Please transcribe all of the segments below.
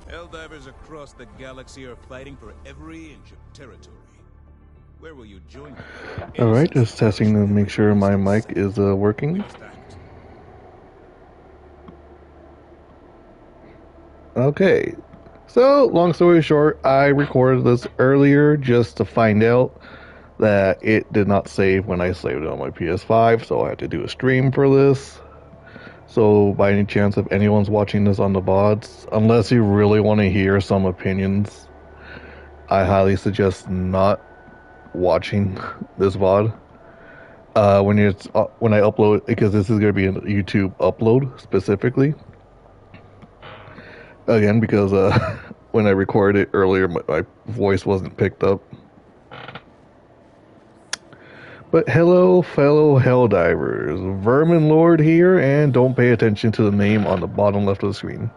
Helldivers across the galaxy are fighting for every inch of territory. Where will you join them? Alright, Innocence just testing to make sure my mic is working. Okay, so long story short, I recorded this earlier just to find out that it did not save when I saved it on my PS5, so I had to do a stream for this. So, by any chance, if anyone's watching this on the VODs, unless you really want to hear some opinions, I highly suggest not watching this VOD. When I upload, because this is going to be a YouTube upload specifically. Again, because when I recorded it earlier, my voice wasn't picked up. But hello, fellow Helldivers. Vermin Lord here, and don't pay attention to the name on the bottom left of the screen.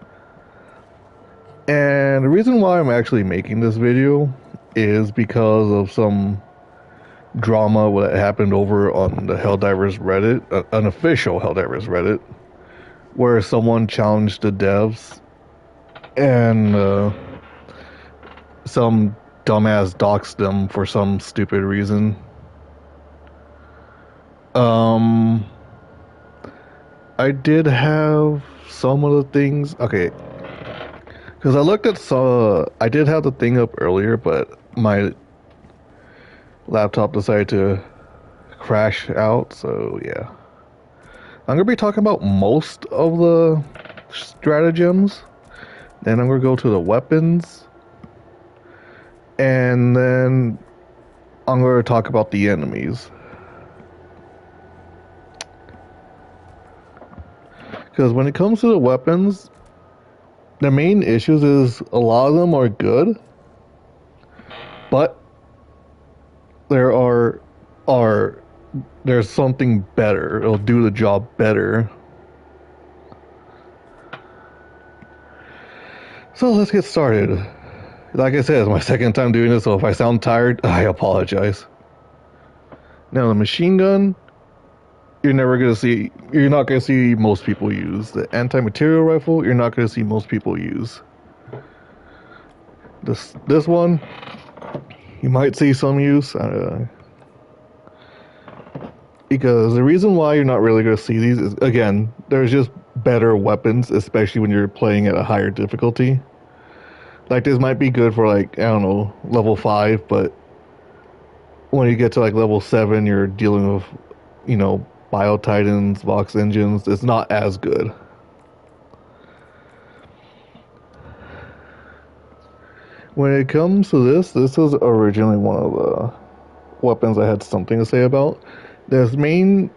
And the reason why I'm actually making this video is because of some drama that happened over on the Helldivers Reddit, an official Helldivers Reddit, where someone challenged the devs and some dumbass doxed them for some stupid reason. I did have some of the things. Okay, because I looked at I did have the thing up earlier, but my laptop decided to crash out. So yeah, I'm gonna be talking about most of the stratagems. Then I'm gonna go to the weapons, and then I'm gonna talk about the enemies. Because when it comes to the weapons, the main issues is a lot of them are good, but are there's something better. It'll do the job better. So let's get started. Like I said, it's my second time doing this, so if I sound tired, I apologize. Now the machine gun, you're not gonna see most people use. The anti-material rifle, you're not gonna see most people use. This one, you might see some use. Because the reason why you're not really going to see these is, again, there's just better weapons, especially when you're playing at a higher difficulty. Like, this might be good for, like, I don't know, level 5, but when you get to, like, level 7, you're dealing with, Bio-Titans, Vox engines. It's not as good. When it comes to this was originally one of the weapons I had something to say about. There's main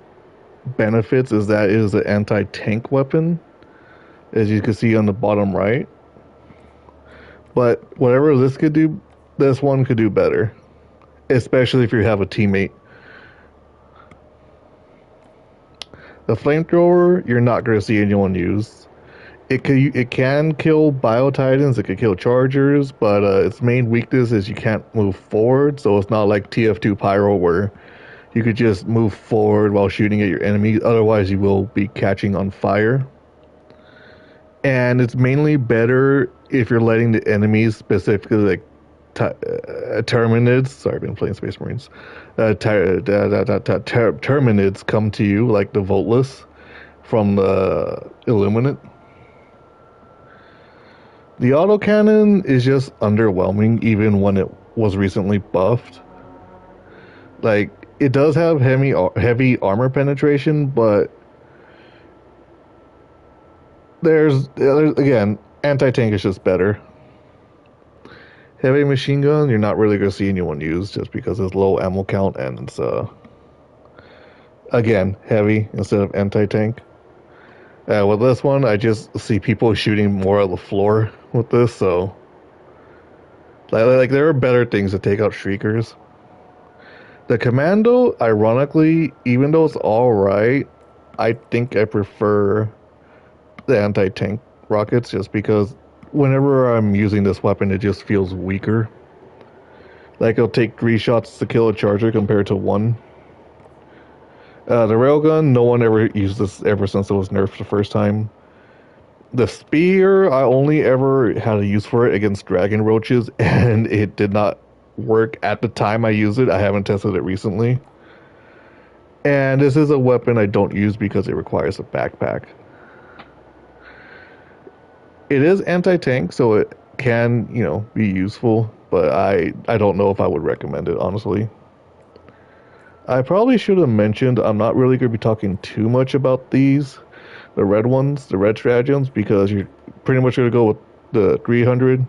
benefits is that it is an anti-tank weapon, as you can see on the bottom right. But whatever this could do, this one could do better, especially if you have a teammate. The flamethrower, you're not going to see anyone use. It can kill Bio-Titans, it can kill Chargers, but its main weakness is you can't move forward, so it's not like TF2 Pyro where you could just move forward while shooting at your enemy, otherwise you will be catching on fire. And it's mainly better if you're letting the enemies, specifically like Terminids, sorry, I've been playing Space Marines, Terminids come to you, like the Voltless from the Illuminate. The autocannon is just underwhelming, even when it was recently buffed. Like, it does have heavy armor penetration, but there's again, anti-tank is just better. Heavy machine gun, you're not really going to see anyone use just because it's low ammo count and it's again, heavy instead of anti-tank. With this one, I just see people shooting more of the floor with this, so like there are better things to take out Shriekers. The Commando, ironically, even though it's alright, I think I prefer the anti-tank rockets just because whenever I'm using this weapon, it just feels weaker. Like, it'll take 3 shots to kill a Charger compared to 1. The railgun, no one ever used this ever since it was nerfed the first time. The spear, I only ever had a use for it against dragon roaches, and it did not work at the time I used it. I haven't tested it recently. And this is a weapon I don't use because it requires a backpack. It is anti-tank, so it can, be useful, but I don't know if I would recommend it, honestly. I probably should have mentioned I'm not really going to be talking too much about these, the red ones, the red stratagems, because you're pretty much going to go with the 300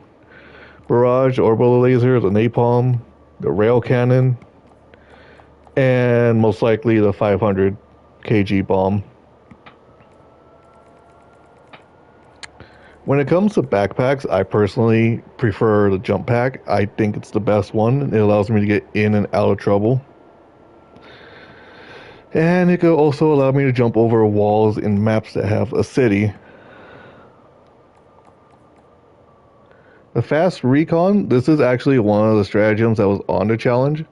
barrage, orbital laser, the napalm, the rail cannon, and most likely the 500 kg bomb. When it comes to backpacks, I personally prefer the jump pack. I think it's the best one. It allows me to get in and out of trouble. And it could also allow me to jump over walls in maps that have a city. The fast recon, this is actually one of the stratagems that was on the challenge.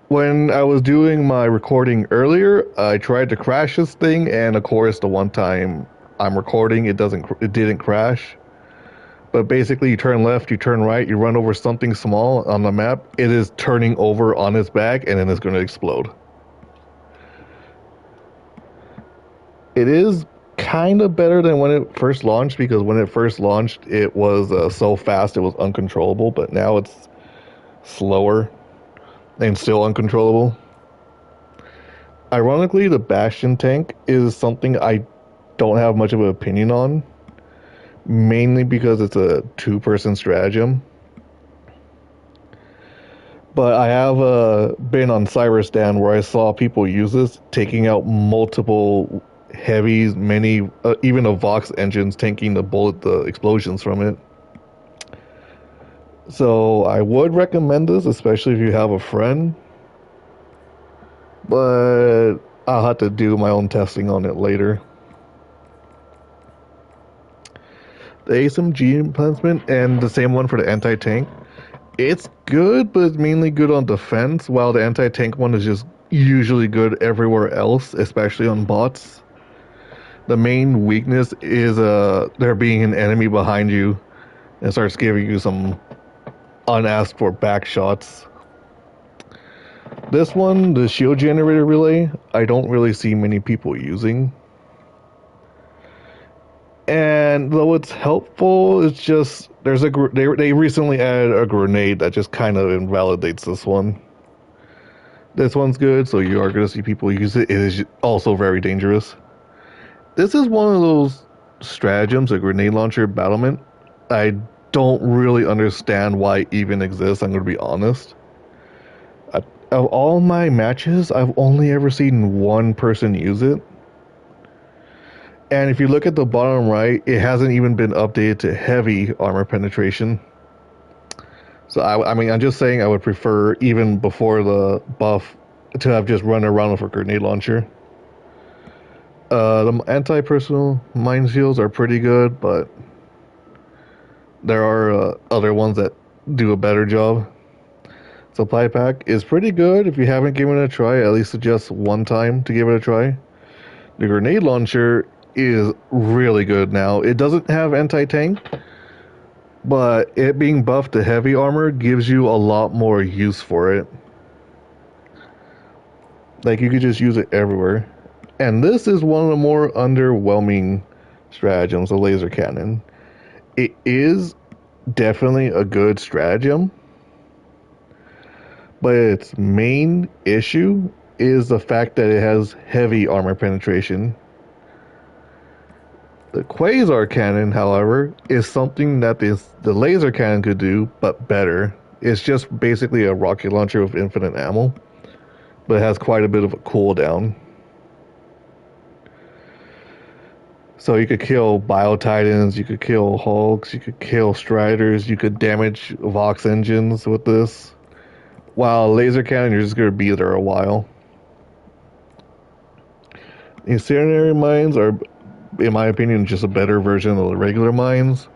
When I was doing my recording earlier, I tried to crash this thing, and of course the one time I'm recording, it didn't crash. But basically you turn left, you turn right, you run over something small on the map, it is turning over on its back and then it's going to explode. It is kind of better than when it first launched, because when it first launched, it was so fast it was uncontrollable, but now it's slower and still uncontrollable. Ironically, the Bastion tank is something I don't have much of an opinion on, mainly because it's a two-person stratagem. But I have been on Cyrus Dan where I saw people use this, taking out multiple heavies, many, even the Vox engines, tanking the explosions from it. So I would recommend this, especially if you have a friend. But I'll have to do my own testing on it later. The ASMG enhancement and the same one for the anti-tank. It's good, but it's mainly good on defense, while the anti-tank one is just usually good everywhere else, especially on bots. The main weakness is there being an enemy behind you and starts giving you some unasked for back shots. This one, the shield generator relay, I don't really see many people using. And though it's helpful, it's just they recently added a grenade that just kind of invalidates this one. This one's good, so you are going to see people use it. It is also very dangerous. This is one of those stratagems, a grenade launcher battlement. I don't really understand why it even exists, I'm going to be honest. Of all my matches, I've only ever seen one person use it. And if you look at the bottom right, it hasn't even been updated to heavy armor penetration. So I'm just saying I would prefer, even before the buff, to have just run around with a grenade launcher. The anti-personal minefields are pretty good, but there are other ones that do a better job. Supply pack is pretty good. If you haven't given it a try, at least suggest one time to give it a try. The grenade launcher is really good now. It doesn't have anti-tank, but it being buffed to heavy armor gives you a lot more use for it. Like, you could just use it everywhere. And this is one of the more underwhelming stratagems, the laser cannon. It is definitely a good stratagem, but its main issue is the fact that it has heavy armor penetration. The quasar cannon, however, is something that the laser cannon could do, but better. It's just basically a rocket launcher with infinite ammo, but it has quite a bit of a cooldown. So you could kill Biotitans, you could kill Hulks, you could kill Striders, you could damage Vox engines with this. While laser cannon, you're just going to be there a while. Incendiary mines are, in my opinion, just a better version of the regular mines.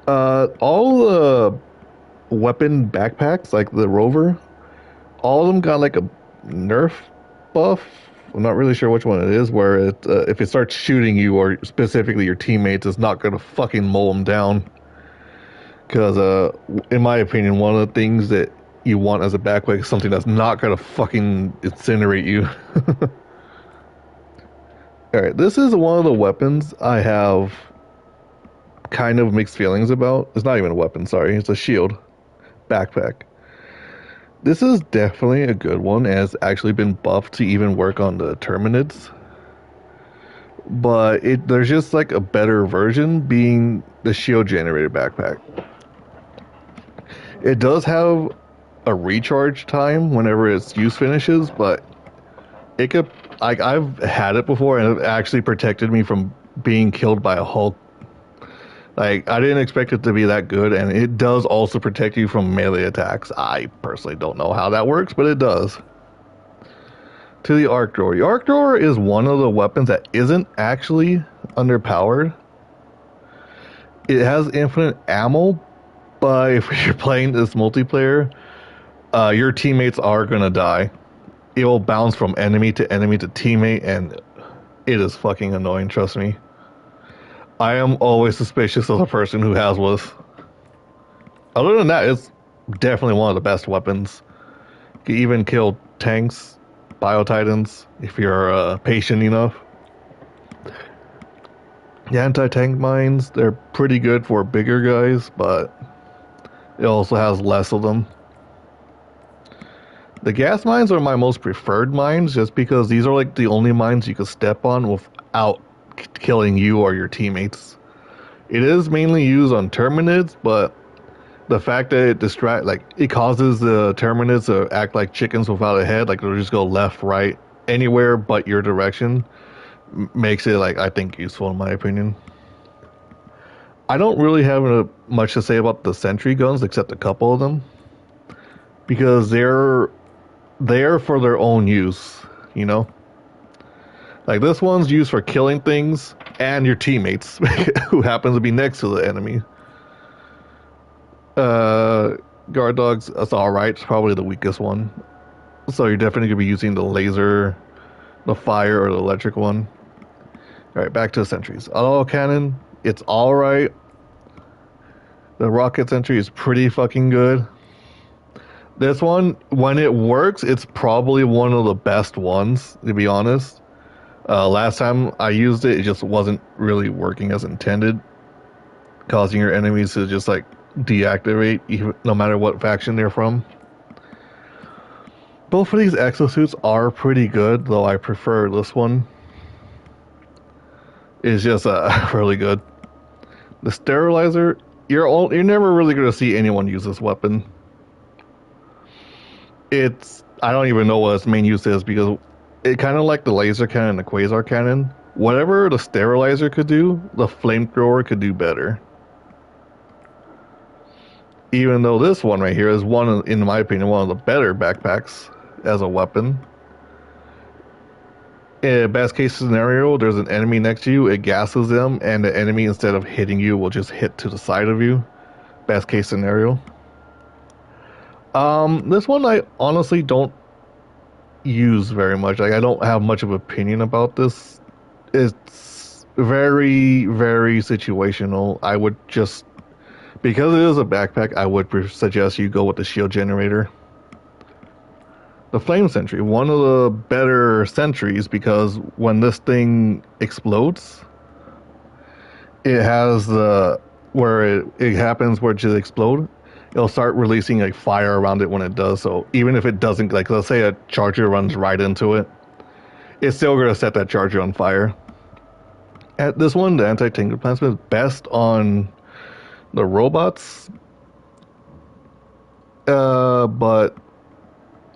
All the weapon backpacks, like the Rover, all of them got like a nerf buff I'm not really sure which one it is, where it if it starts shooting you or specifically your teammates, it's not gonna fucking mow them down. Because in my opinion, one of the things that you want as a backpack is something that's not gonna fucking incinerate you. All right, this is one of the weapons I have kind of mixed feelings about. It's not even a weapon, sorry. It's a shield backpack. This is definitely a good one, and it's actually been buffed to even work on the Terminids. But there's just like a better version being the shield generator backpack. It does have a recharge time whenever its use finishes, but it could, like, I've had it before and it actually protected me from being killed by a Hulk. Like, I didn't expect it to be that good, and it does also protect you from melee attacks. I personally don't know how that works, but it does. To the arc drawer. The arc drawer is one of the weapons that isn't actually underpowered. It has infinite ammo, but if you're playing this multiplayer, your teammates are gonna die. It will bounce from enemy to teammate, and it is fucking annoying, trust me. I am always suspicious of the person who has this. Other than that, it's definitely one of the best weapons. You can even kill tanks, bio-titans, if you're patient enough. The anti-tank mines, they're pretty good for bigger guys, but it also has less of them. The gas mines are my most preferred mines, just because these are like the only mines you can step on without killing you or your teammates. It is mainly used on Terminids, but the fact that it causes the Terminids to act like chickens without a head, like they'll just go left, right, anywhere but your direction, makes it, like, I think, useful in my opinion. I don't really have much to say about the sentry guns, except a couple of them, because they're there for their own use, you know? Like, this one's used for killing things and your teammates who happen to be next to the enemy. Guard dogs, that's alright. It's probably the weakest one. So you're definitely going to be using the laser, the fire, or the electric one. Alright, back to the sentries. Auto cannon, it's alright. The rocket sentry is pretty fucking good. This one, when it works, it's probably one of the best ones, to be honest. Last time I used it, it just wasn't really working as intended, causing your enemies to just like deactivate, even, no matter what faction they're from. Both of these exosuits are pretty good, though I prefer this one. It's just really good. The sterilizer, you're never really going to see anyone use this weapon. I don't even know what its main use is, because it kind of like the laser cannon and the quasar cannon. Whatever the sterilizer could do, the flamethrower could do better. Even though this one right here is in my opinion, one of the better backpacks as a weapon. In a best case scenario, there's an enemy next to you, it gasses them, and the enemy, instead of hitting you, will just hit to the side of you. Best case scenario. This one I honestly don't use very much. Like, I don't have much of an opinion about this. It's very, very situational. I would just, because it is a backpack, I would suggest you go with the shield generator. The flame sentry, one of the better sentries, because when this thing explodes, it has where it happens where it just explode, it'll start releasing a fire around it when it does. So even if it doesn't, like, let's say a charger runs right into it, it's still going to set that charger on fire. At this one, the anti-tank replacement is best on the robots, but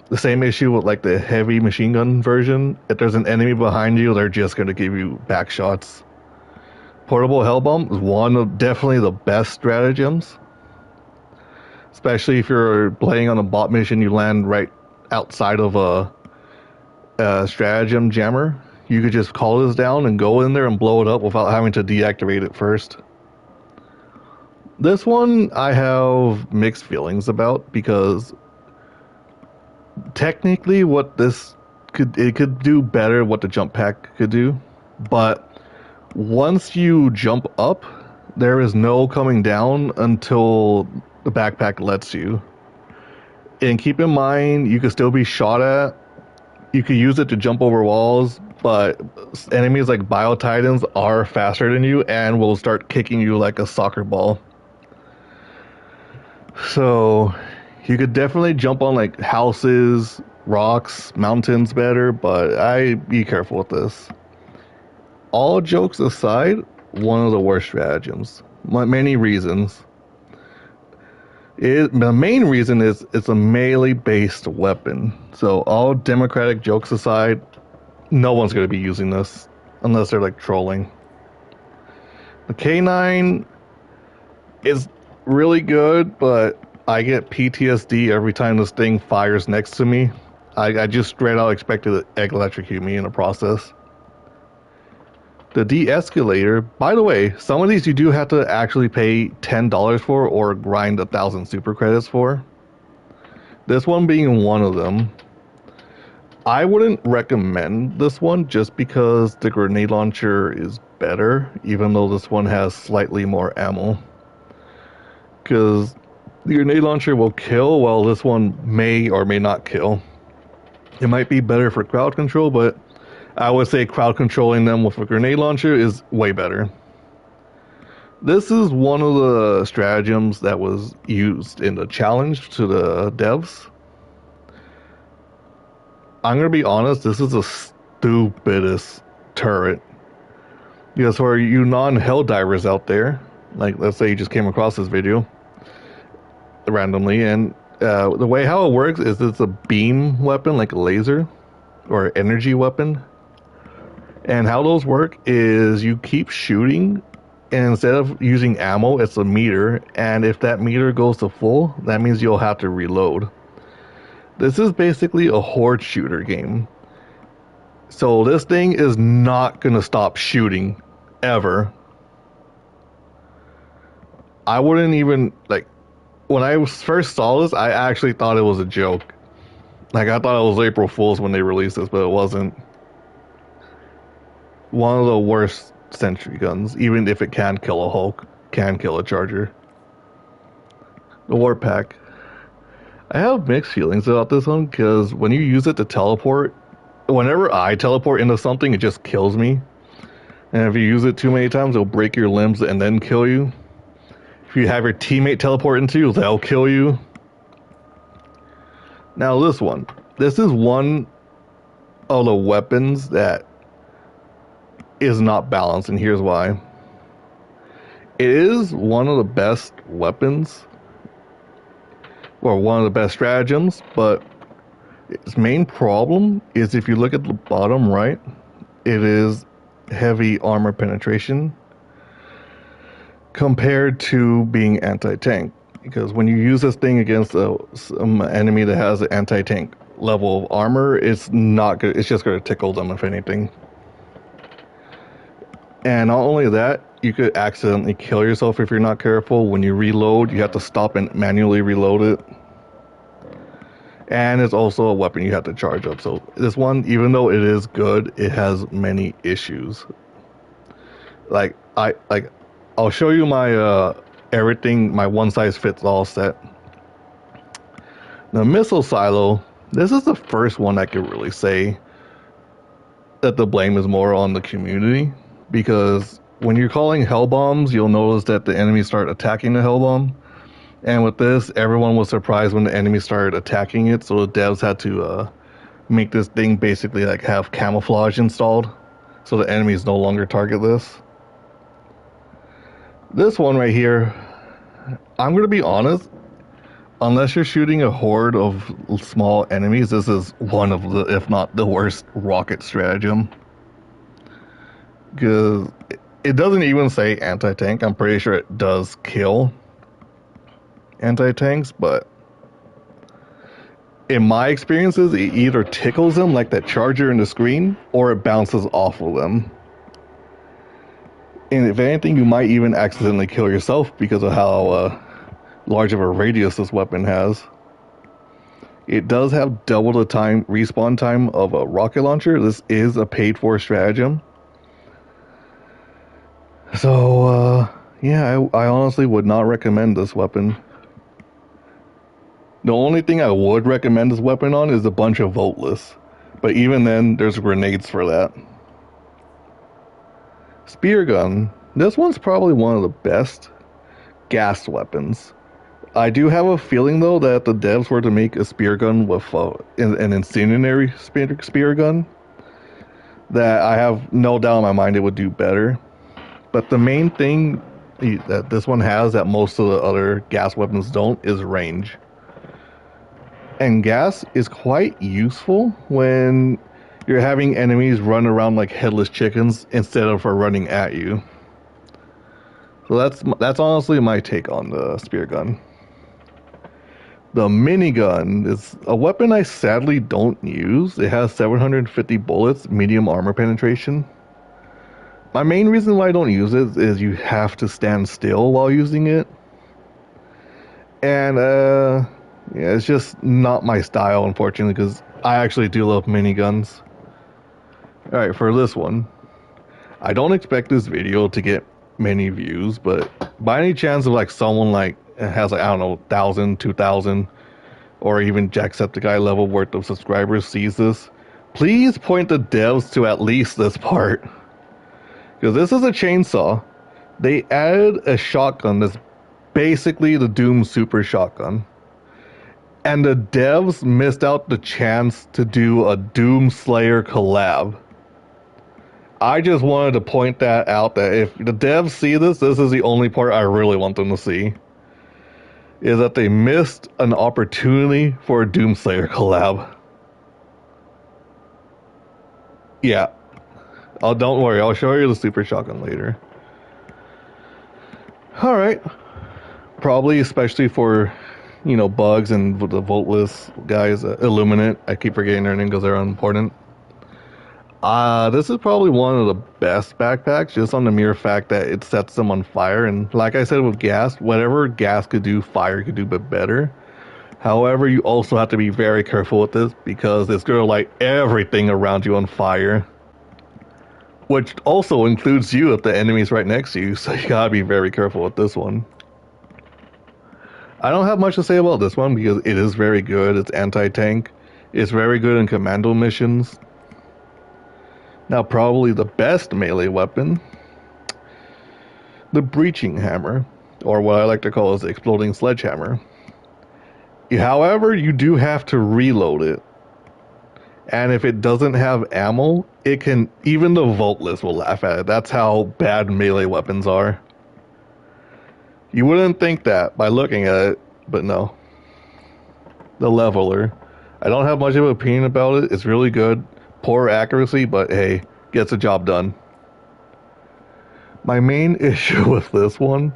the same issue with like the heavy machine gun version. If there's an enemy behind you, they're just going to give you back shots. Portable hell bomb is one of definitely the best stratagems. Especially if you're playing on a bot mission, you land right outside of a stratagem jammer. You could just call this down and go in there and blow it up without having to deactivate it first. This one I have mixed feelings about, because technically what this could do better what the jump pack could do, but once you jump up, there is no coming down until the backpack lets you. And keep in mind, you could still be shot at. You could use it to jump over walls, but enemies like Bio Titans are faster than you and will start kicking you like a soccer ball. So you could definitely jump on like houses, rocks, mountains better, but I be careful with this. All jokes aside, one of the worst stratagems. Many reasons. The main reason is it's a melee-based weapon. So all democratic jokes aside, no one's going to be using this unless they're like trolling. The K9 is really good, but I get PTSD every time this thing fires next to me. I just straight out expected to electrocute me in the process. The de-escalator, by the way, some of these you do have to actually pay $10 for or grind 1,000 super credits for. This one being one of them. I wouldn't recommend this one just because the grenade launcher is better, even though this one has slightly more ammo. Because the grenade launcher will kill while this one may or may not kill. It might be better for crowd control, but I would say crowd controlling them with a grenade launcher is way better. This is one of the stratagems that was used in the challenge to the devs. I'm going to be honest, this is the stupidest turret. Because for you non-Helldivers out there, like let's say you just came across this video randomly, and the way how it works is it's a beam weapon, like a laser or energy weapon. And how those work is you keep shooting, and instead of using ammo, it's a meter. And if that meter goes to full, that means you'll have to reload. This is basically a horde shooter game. So this thing is not going to stop shooting, ever. I wouldn't even, like, when I first saw this, I actually thought it was a joke. Like, I thought it was April Fool's when they released this, but it wasn't. One of the worst sentry guns, even if it can kill a Hulk, can kill a Charger. The War Pack. I have mixed feelings about this one because when you use it to teleport, whenever I teleport into something, it just kills me. And if you use it too many times, it'll break your limbs and then kill you. If you have your teammate teleport into you, they'll kill you. Now this one. This is one of the weapons that is not balanced, and here's why. It is one of the best weapons, or one of the best stratagems, but its main problem is if you look at the bottom right, it is heavy armor penetration compared to being anti-tank. Because when you use this thing against some enemy that has an anti-tank level of armor, it's not good. It's just going to tickle them, if anything. And not only that, you could accidentally kill yourself if you're not careful. When you reload, you have to stop and manually reload it. And it's also a weapon you have to charge up. So this one, even though it is good, it has many issues. I'll show you my everything, my one size fits all set. The missile silo, this is the first one I could really say that the blame is more on the community. Because when you're calling hell bombs, you'll notice that the enemies start attacking the hell bomb. And with this, everyone was surprised when the enemy started attacking it. So the devs had to make this thing basically like have camouflage installed, so the enemies no longer target this. This one right here, I'm going to be honest, unless you're shooting a horde of small enemies, this is one of the, if not the worst rocket stratagem. Because it doesn't even say anti-tank. I'm pretty sure it does kill anti-tanks, but in my experiences, it either tickles them like that charger in the screen, or it bounces off of them. And if anything, you might even accidentally kill yourself because of how large of a radius this weapon has. It does have double the time respawn time of a rocket launcher. This is a paid for stratagem. So, yeah, I honestly would not recommend this weapon. The only thing I would recommend this weapon on is a bunch of voteless. But even then, there's grenades for that. Spear gun. This one's probably one of the best gas weapons. I do have a feeling, though, that the devs were to make a spear gun with an incendiary spear gun, that I have no doubt in my mind it would do better. But the main thing that this one has that most of the other gas weapons don't is range. And gas is quite useful when you're having enemies run around like headless chickens instead of running at you. So that's honestly my take on the spear gun. The minigun is a weapon I sadly don't use. It has 750 bullets, medium armor penetration. My main reason why I don't use it is you have to stand still while using it. And, yeah, it's just not my style, unfortunately, because I actually do love miniguns. Alright, for this one, I don't expect this video to get many views, but by any chance of like someone like has like, I don't know, 1,000, 2,000, or even Jacksepticeye level worth of subscribers sees this, please point the devs to at least this part. Because this is a chainsaw. They added a shotgun that's basically the Doom Super Shotgun. And the devs missed out the chance to do a Doom Slayer collab. I just wanted to point that out, that if the devs see this, this is the only part I really want them to see. Is that they missed an opportunity for a Doom Slayer collab. Yeah. Oh, don't worry, I'll show you the Super Shotgun later. Alright. Probably, especially for, you know, bugs and the voteless guys, Illuminate. I keep forgetting their name because they're unimportant. This is probably one of the best backpacks, just on the mere fact that it sets them on fire. And like I said with gas, whatever gas could do, fire could do, but better. However, you also have to be very careful with this, because it's going to light everything around you on fire. Which also includes you if the enemy's right next to you, so you gotta be very careful with this one. I don't have much to say about this one because it is very good. It's anti-tank. It's very good in commando missions. Now, probably the best melee weapon, the breaching hammer, or what I like to call is the exploding sledgehammer. However, you do have to reload it. And if it doesn't have ammo, it can, even the voteless will laugh at it. That's how bad melee weapons are. You wouldn't think that by looking at it, but no. The leveler. I don't have much of an opinion about it. It's really good. Poor accuracy, but hey, gets the job done. My main issue with this one,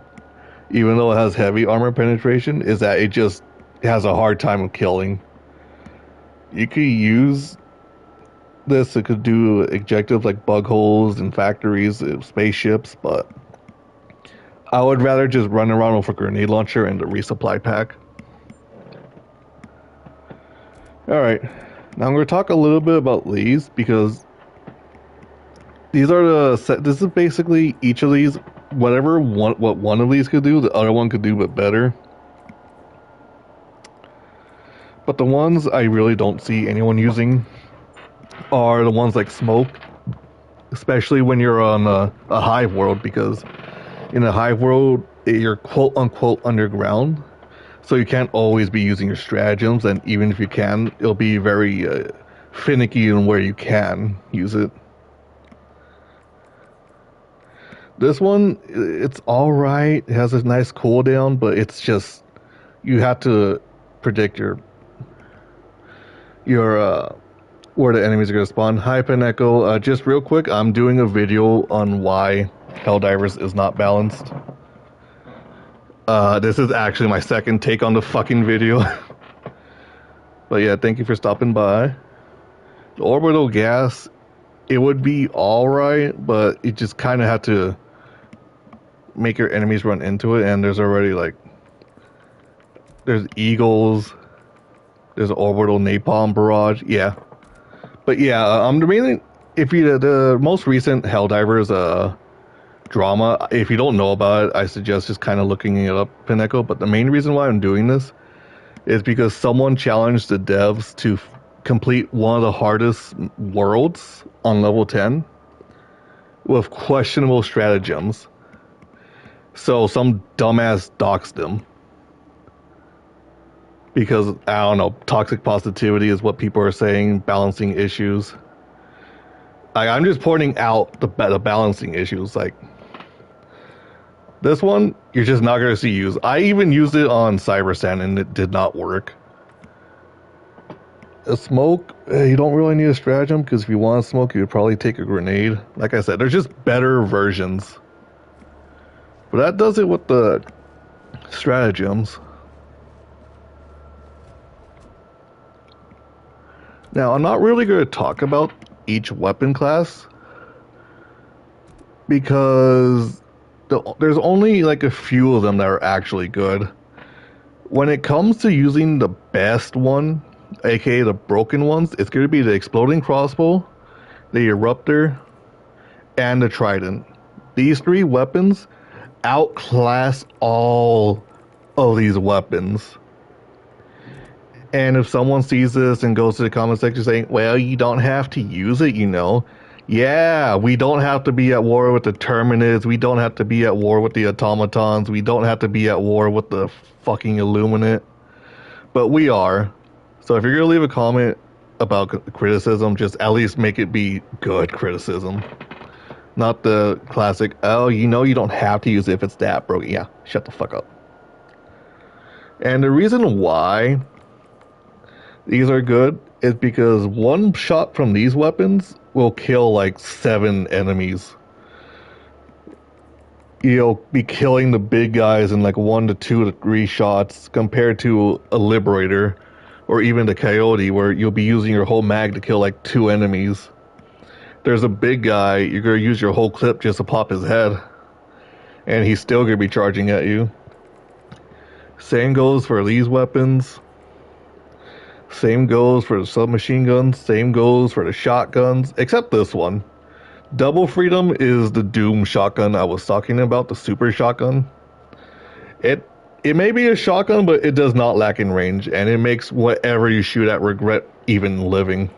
even though it has heavy armor penetration, is that it just has a hard time killing. You could use this, it could do objectives like bug holes and factories, spaceships, but I would rather just run around with a grenade launcher and the resupply pack. Alright, now I'm going to talk a little bit about these, because these are the this is basically each of these, what one of these could do, the other one could do but better. But the ones I really don't see anyone using are the ones like smoke, especially when you're on a hive world, because in a hive world you're quote unquote underground, so you can't always be using your stratagems, and even if you can, it'll be very finicky in where you can use it. This one, it's alright, it has a nice cooldown, but it's just, you have to predict your where the enemies are going to spawn. Hi, Pineco. Just real quick, I'm doing a video on why Helldivers is not balanced. This is actually my second take on the fucking video. But yeah, thank you for stopping by. The orbital gas, it would be alright, but you just kind of have to make your enemies run into it, and there's already like, there's eagles. There's an orbital napalm barrage. Yeah, but yeah, the main if you the most recent Helldivers drama, if you don't know about it, I suggest just kind of looking it up, Pinnacle. But the main reason why I'm doing this is because someone challenged the devs to complete one of the hardest worlds on level 10 with questionable stratagems. So some dumbass doxed them. Because, I don't know, toxic positivity is what people are saying, balancing issues. I'm just pointing out the balancing issues. Like, this one, you're just not going to see used. I even used it on Cybersand and it did not work. A smoke, you don't really need a stratagem because if you want to smoke, you would probably take a grenade. Like I said, there's just better versions. But that does it with the stratagems. Now, I'm not really going to talk about each weapon class because there's only like a few of them that are actually good. When it comes to using the best one, aka the broken ones, it's going to be the exploding crossbow, the eruptor, and the trident. These three weapons outclass all of these weapons. And if someone sees this and goes to the comment section saying, well, you don't have to use it, you know. Yeah, we don't have to be at war with the Terminids. We don't have to be at war with the automatons. We don't have to be at war with the fucking Illuminate. But we are. So if you're going to leave a comment about criticism, just at least make it be good criticism. Not the classic, oh, you know you don't have to use it if it's that broken. Yeah, shut the fuck up. And the reason why these are good is because one shot from these weapons will kill like 7 enemies. You'll be killing the big guys in like 1 to 2 to 3 shots compared to a Liberator or even the Coyote where you'll be using your whole mag to kill like 2 enemies. There's a big guy, you're going to use your whole clip just to pop his head. And he's still going to be charging at you. Same goes for these weapons. Same goes for the submachine guns. Same goes for the shotguns. Except this one. Double Freedom is the Doom shotgun I was talking about. The super shotgun. It may be a shotgun, but it does not lack in range. And it makes whatever you shoot at regret even living.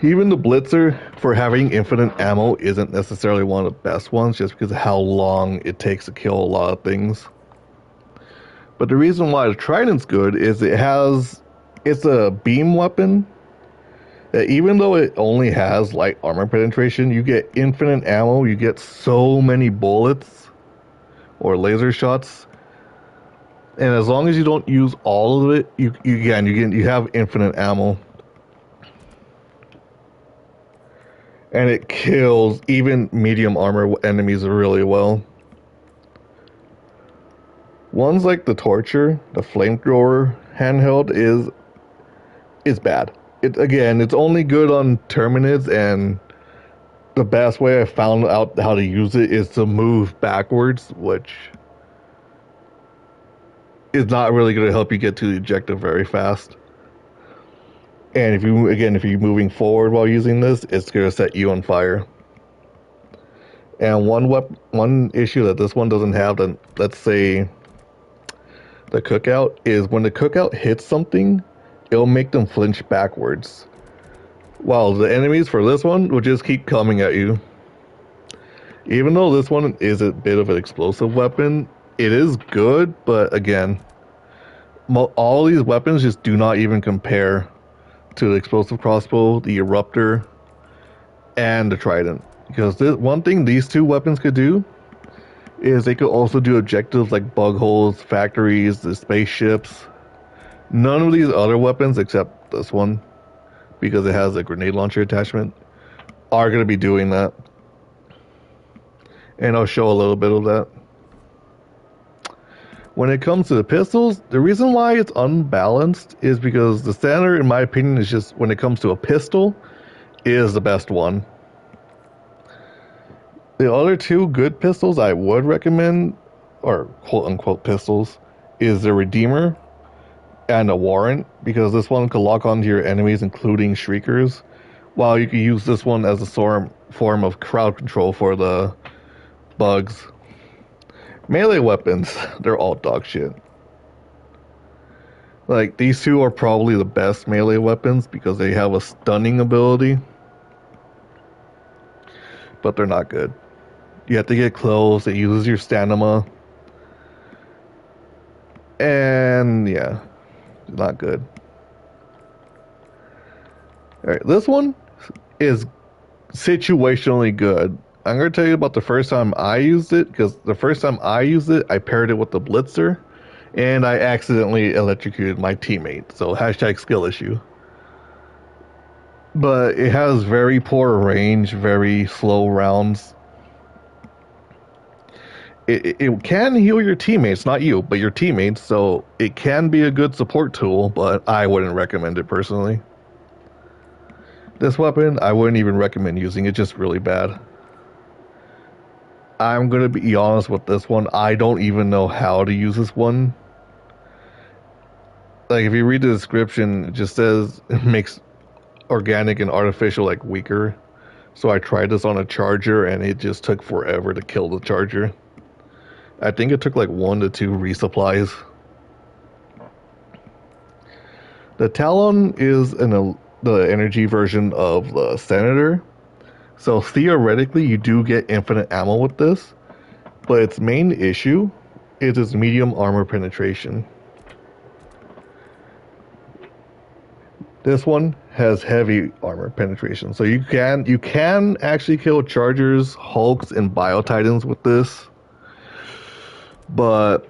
Even the Blitzer, for having infinite ammo, isn't necessarily one of the best ones. Just because of how long it takes to kill a lot of things. But the reason why the Trident's good is it's a beam weapon that even though it only has light armor penetration, you get infinite ammo, you get so many bullets or laser shots. And as long as you don't use all of it, you have infinite ammo. And it kills even medium armor enemies really well. Ones like the Torture, the Flamethrower handheld is bad. It's only good on Terminids, and the best way I found out how to use it is to move backwards, which is not really going to help you get to the objective very fast. And if you're moving forward while using this, it's going to set you on fire. And one issue that this one doesn't have, then let's say the cookout, is when the cookout hits something, it'll make them flinch backwards. While the enemies for this one will just keep coming at you. Even though this one is a bit of an explosive weapon, it is good, but again, all these weapons just do not even compare to the explosive crossbow, the eruptor, and the trident. Because one thing these two weapons could do is they could also do objectives like bug holes, factories, the spaceships. None of these other weapons, except this one, because it has a grenade launcher attachment, are going to be doing that. And I'll show a little bit of that. When it comes to the pistols, the reason why it's unbalanced is because the standard, in my opinion, is just when it comes to a pistol, is the best one. The other two good pistols I would recommend, or quote-unquote pistols, is the Redeemer and a Warrant, because this one can lock onto your enemies, including Shriekers, while you can use this one as a form of crowd control for the bugs. Melee weapons, they're all dog shit. Like, these two are probably the best melee weapons because they have a stunning ability, but they're not good. You have to get close, it uses your stamina, and yeah, not good. Alright, this one is situationally good. I'm going to tell you about the first time I used it, because the first time I used it, I paired it with the Blitzer, and I accidentally electrocuted my teammate. So hashtag skill issue. But it has very poor range, very slow rounds. It can heal your teammates, not you, but your teammates, so it can be a good support tool, but I wouldn't recommend it personally. This weapon, I wouldn't even recommend using it, just really bad. I'm gonna be honest with this one, I don't even know how to use this one. Like, if you read the description, it just says it makes organic and artificial, like, weaker. So I tried this on a charger, and it just took forever to kill the charger. I think it took like 1 to 2 resupplies. The Talon is the energy version of the Senator. So theoretically, you do get infinite ammo with this. But its main issue is its medium armor penetration. This one has heavy armor penetration. So you can actually kill Chargers, Hulks, and Bio-Titans with this. But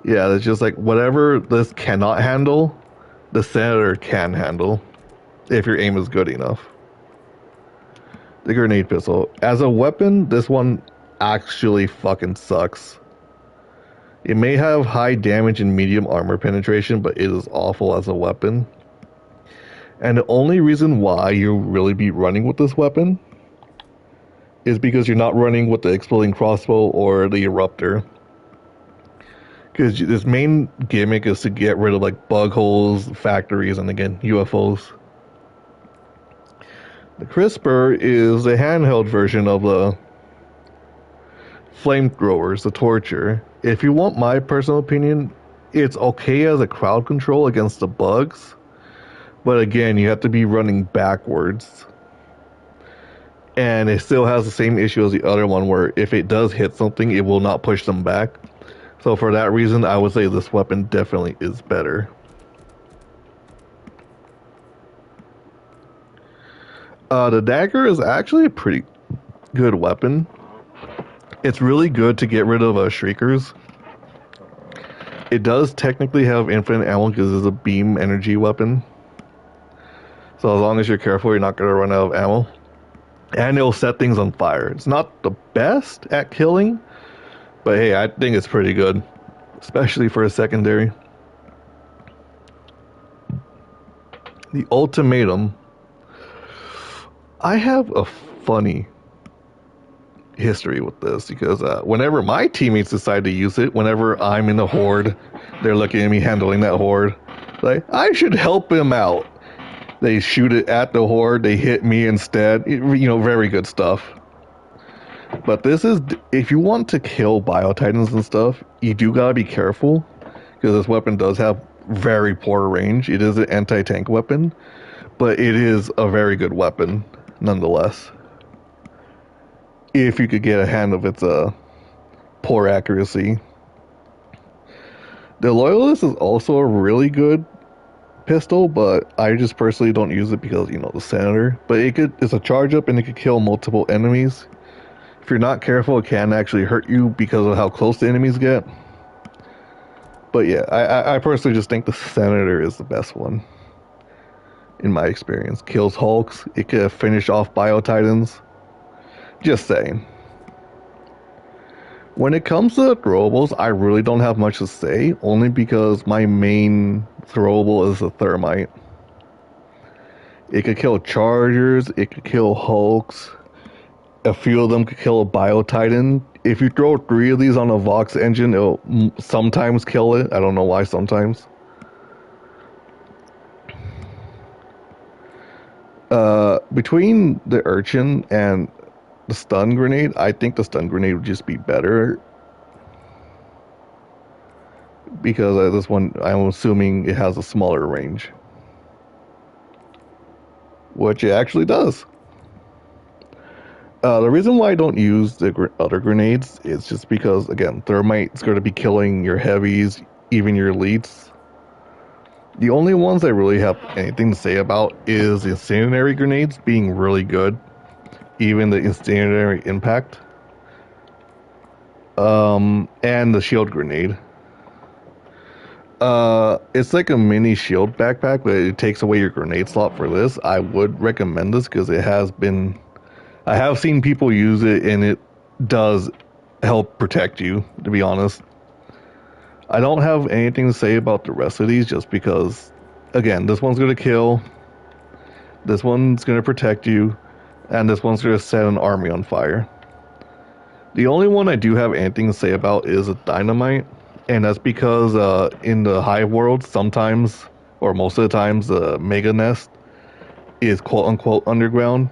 yeah, it's just like whatever this cannot handle, the Senator can handle if your aim is good enough. The grenade pistol. As a weapon, this one actually fucking sucks. It may have high damage and medium armor penetration, but it is awful as a weapon. And the only reason why you really be running with this weapon is because you're not running with the exploding crossbow or the eruptor. Because this main gimmick is to get rid of like bug holes, factories, and again, UFOs. The Crisper is a handheld version of the flamethrowers, the torture. If you want my personal opinion, it's okay as a crowd control against the bugs. But again, you have to be running backwards. And it still has the same issue as the other one, where if it does hit something, it will not push them back. So for that reason, I would say this weapon definitely is better. The dagger is actually a pretty good weapon. It's really good to get rid of Shriekers. It does technically have infinite ammo because it's a beam energy weapon. So as long as you're careful, you're not going to run out of ammo. And it'll set things on fire. It's not the best at killing, but hey, I think it's pretty good, especially for a secondary. The Ultimatum. I have a funny history with this because whenever my teammates decide to use it, whenever I'm in the horde, they're looking at me handling that horde. Like, I should help him out. They shoot it at the horde, they hit me instead. You know, very good stuff. But this is, if you want to kill Bio-Titans and stuff, you do gotta be careful. Because this weapon does have very poor range. It is an anti-tank weapon. But it is a very good weapon, nonetheless. If you could get a hand of its poor accuracy. The Loyalist is also a really good pistol, but I just personally don't use it because, you know, the Senator. But it's a charge up and it could kill multiple enemies. If you're not careful, it can actually hurt you because of how close the enemies get. But yeah, I personally just think the Senator is the best one. In my experience. Kills Hulks. It could finish off Bio-Titans. Just saying. When it comes to throwables, I really don't have much to say, only because my main throwable is the Thermite. It could kill Chargers, it could kill Hulks, a few of them could kill a Bio-Titan. if you throw 3 of these on a Vox engine, it'll sometimes kill it. I don't know why sometimes. Between the Urchin and the stun grenade, I think the stun grenade would just be better. Because this one, I'm assuming it has a smaller range. Which it actually does. The reason why I don't use the other grenades is just because, again, Thermite's going to be killing your heavies, even your elites. The only ones I really have anything to say about is the incendiary grenades being really good. Even the incendiary impact. And the shield grenade. It's like a mini shield backpack, but it takes away your grenade slot for this. I would recommend this because it has been... I have seen people use it, and it does help protect you, to be honest. I don't have anything to say about the rest of these, just because, again, this one's going to kill, this one's going to protect you, and this one's going to set an army on fire. The only one I do have anything to say about is a dynamite, and that's because in the hive world, sometimes, or most of the times, the mega nest is quote-unquote underground.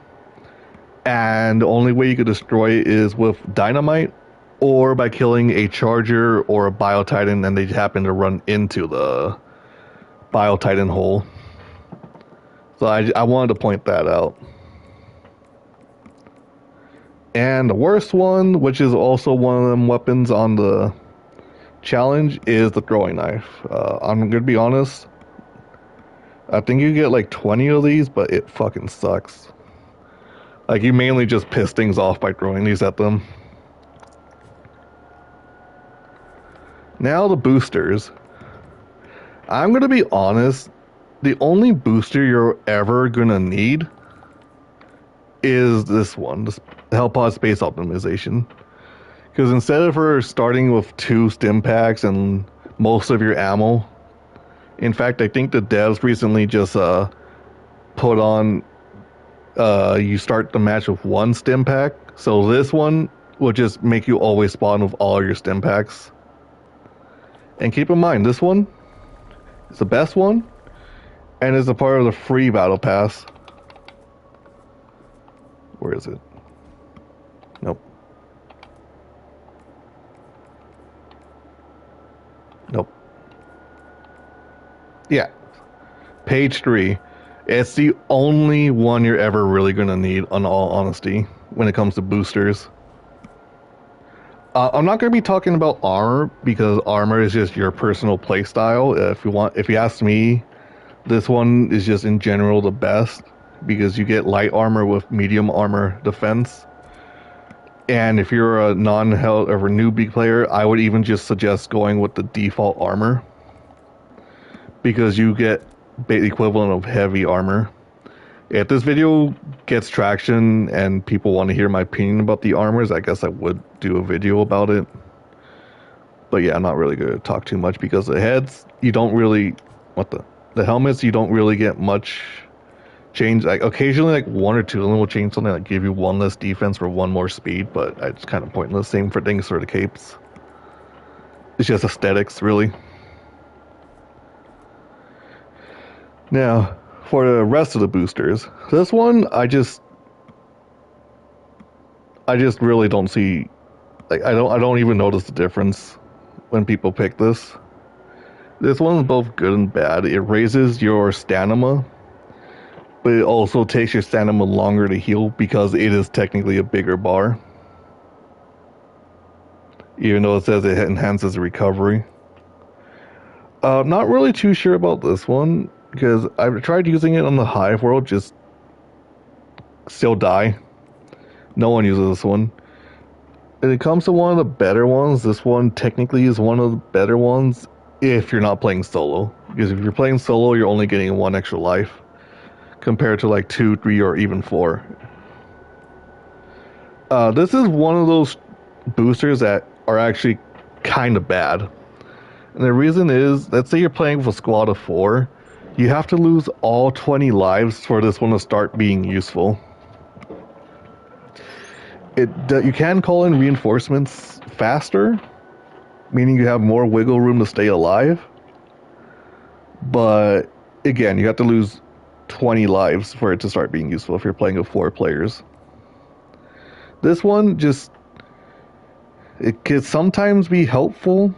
And the only way you could destroy it is with dynamite or by killing a charger or a biotitan and they happen to run into the biotitan hole. So I wanted to point that out. And the worst one, which is also one of them weapons on the challenge, is the throwing knife. I'm going to be honest. I think you get like 20 of these, but it fucking sucks. Like, you mainly just piss things off by throwing these at them. Now the boosters. I'm going to be honest. The only booster you're ever going to need is this one. The Hellpod Space Optimization. Because instead of her starting with 2 stim packs and most of your ammo. In fact, I think the devs recently just put on... you start the match with 1 stim pack. So this one will just make you always spawn with all your stim packs. And keep in mind, this one is the best one. And is a part of the free battle pass. Where is it? Nope. Nope. Yeah. Page 3. It's the only one you're ever really going to need, in all honesty, when it comes to boosters. I'm not going to be talking about armor, because armor is just your personal playstyle. If you ask me, this one is just in general the best, because you get light armor with medium armor defense. And if you're a non-held or a newbie player, I would even just suggest going with the default armor, because you get the equivalent of heavy armor. If this video gets traction and people want to hear my opinion about the armors, I guess I would do a video about it. But yeah, I'm not really going to talk too much, because the heads, you don't really... The helmets, you don't really get much change. Like, occasionally, like 1 or 2 of them will change something, like give you 1 less defense for 1 more speed, but it's kind of pointless. Same for things for the capes. It's just aesthetics, really. Now, for the rest of the boosters, this one I just really don't see. Like, I don't even notice the difference when people pick this. This one's both good and bad. It raises your stamina, but it also takes your stamina longer to heal because it is technically a bigger bar. Even though it says it enhances recovery. Not really too sure about this one, because I've tried using it on the Hive world, just still die. No one uses this one. When it comes to one of the better ones, this one technically is one of the better ones if you're not playing solo. Because if you're playing solo, you're only getting 1 extra life, compared to like 2, 3, or even 4. This is one of those boosters that are actually kind of bad. And the reason is, let's say you're playing with a squad of 4, you have to lose all 20 lives for this one to start being useful. You can call in reinforcements faster, meaning you have more wiggle room to stay alive. But again, you have to lose 20 lives for it to start being useful if you're playing with 4 players. This one just, it can sometimes be helpful.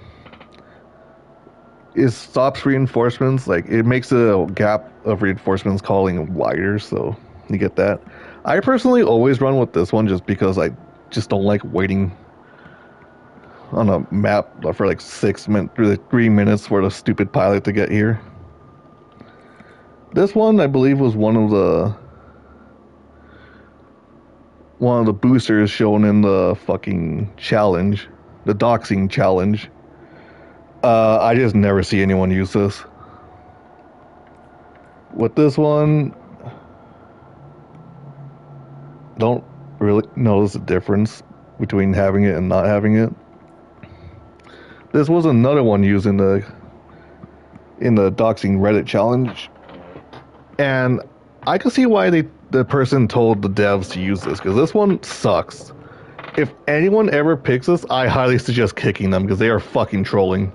It stops reinforcements, like it makes the gap of reinforcements calling wider, so you get that. I personally always run with this one just because I just don't like waiting on a map for like 3 minutes for the stupid pilot to get here. This one, I believe, was one of the boosters shown in the fucking challenge, the doxing challenge. I just never see anyone use this. With this one, don't really notice the difference between having it and not having it. This was another one used in the doxing Reddit challenge, and I can see why the person told the devs to use this, because this one sucks. If anyone ever picks this, I highly suggest kicking them because they are fucking trolling.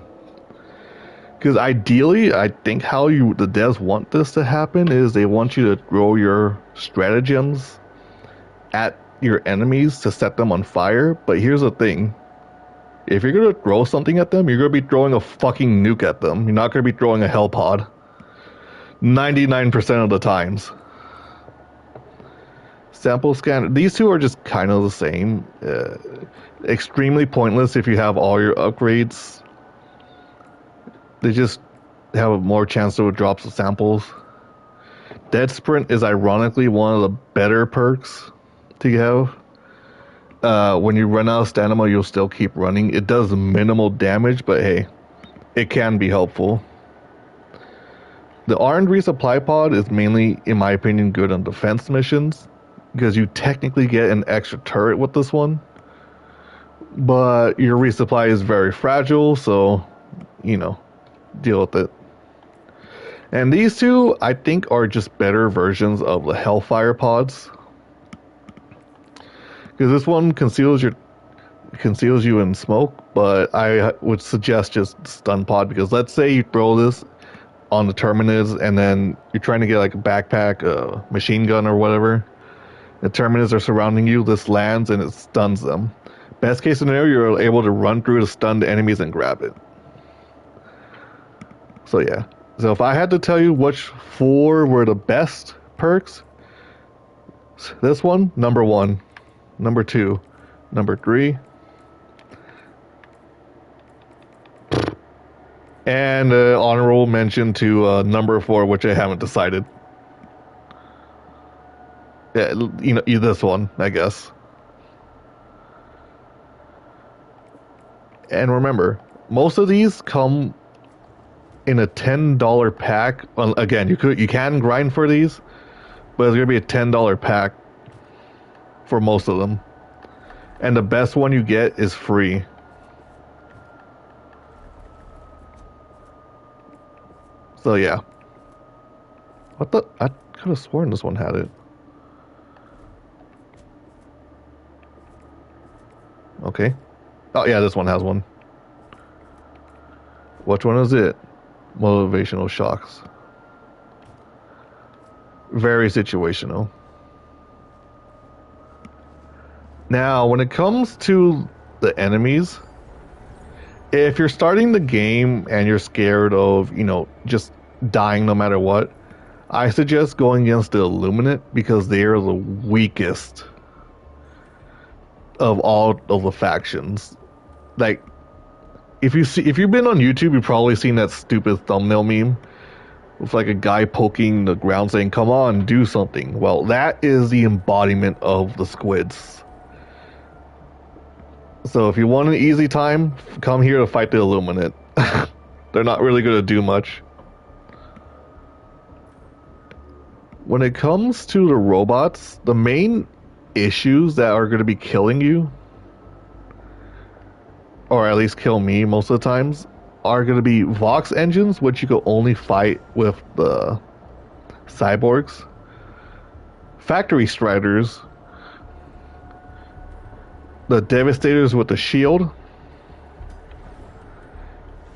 Because ideally, I think how the devs want this to happen is they want you to throw your stratagems at your enemies to set them on fire. But here's the thing. If you're going to throw something at them, you're going to be throwing a fucking nuke at them. You're not going to be throwing a hell pod. 99% of the times. Sample scanner. These two are just kind of the same. Extremely pointless if you have all your upgrades. They just have a more chance to drop some samples. Dead Sprint is ironically one of the better perks to have. When you run out of stamina, you'll still keep running. It does minimal damage, but hey, it can be helpful. The armed resupply pod is mainly, in my opinion, good on defense missions, because you technically get an extra turret with this one. But your resupply is very fragile, so, deal with it. And these two, I think, are just better versions of the Hellfire pods. Because this one conceals you in smoke, but I would suggest just stun pod, because let's say you throw this on the terminus and then you're trying to get like a backpack, a machine gun or whatever. The terminus are surrounding you, this lands and it stuns them. Best case scenario, you're able to run through the stunned enemies and grab it. So yeah. So if I had to tell you which 4 were the best perks, this one, number 1. Number 2. Number 3. And honorable mention to number 4, which I haven't decided. Yeah, this one, I guess. And remember, most of these come in a $10 pack. Well, again, you can grind for these, but it's gonna be a $10 pack for most of them. And the best one you get is free. So yeah. What the? I could have sworn this one had it. Okay. Oh yeah, this one has one. Which one is it? Motivational shocks. Very situational. Now, when it comes to the enemies, if you're starting the game and you're scared of, just dying no matter what, I suggest going against the Illuminate, because they are the weakest of all of the factions. Like, if you've been on YouTube, you've probably seen that stupid thumbnail meme with like a guy poking the ground saying, "Come on, do something." Well, that is the embodiment of the squids. So if you want an easy time, come here to fight the Illuminate. They're not really going to do much. When it comes to the robots, the main issues that are going to be killing you, or at least kill me most of the times, are going to be Vox engines, which you can only fight with the cyborgs, factory striders, the Devastators with the shield,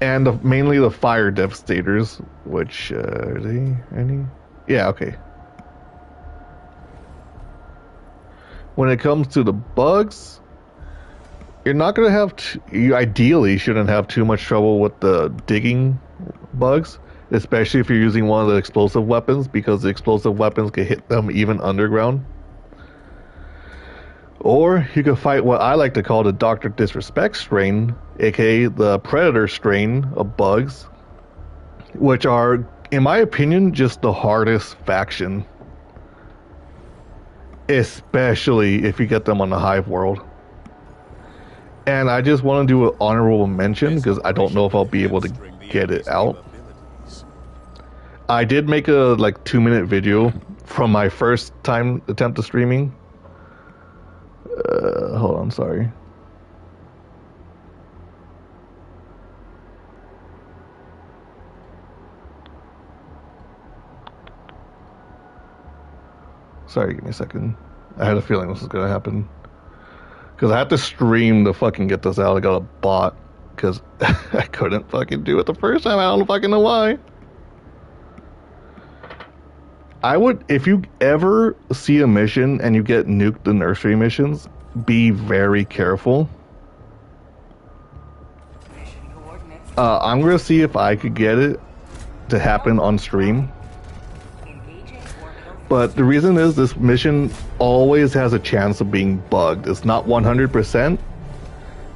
and mainly the Fire Devastators, which, are they any? Yeah, okay. When it comes to the bugs, you're not going to have, you ideally shouldn't have too much trouble with the digging bugs, especially if you're using one of the explosive weapons, because the explosive weapons can hit them even underground. Or you can fight what I like to call the Dr. Disrespect strain, aka the Predator strain of bugs, which are, in my opinion, just the hardest faction. Especially if you get them on the Hive world. And I just want to do an honorable mention, because I don't know if I'll be able to get it out. I did make a 2-minute video from my first time attempt to streaming. Hold on, sorry. Sorry, give me a second. I had a feeling this was gonna happen. Because I had to stream to fucking get this out. I got a bot. Because I couldn't fucking do it the first time. I don't fucking know why. I would, if you ever see a mission and you get nuked the nursery missions, be very careful. I'm going to see if I could get it to happen on stream. But the reason is this mission always has a chance of being bugged. It's not 100%,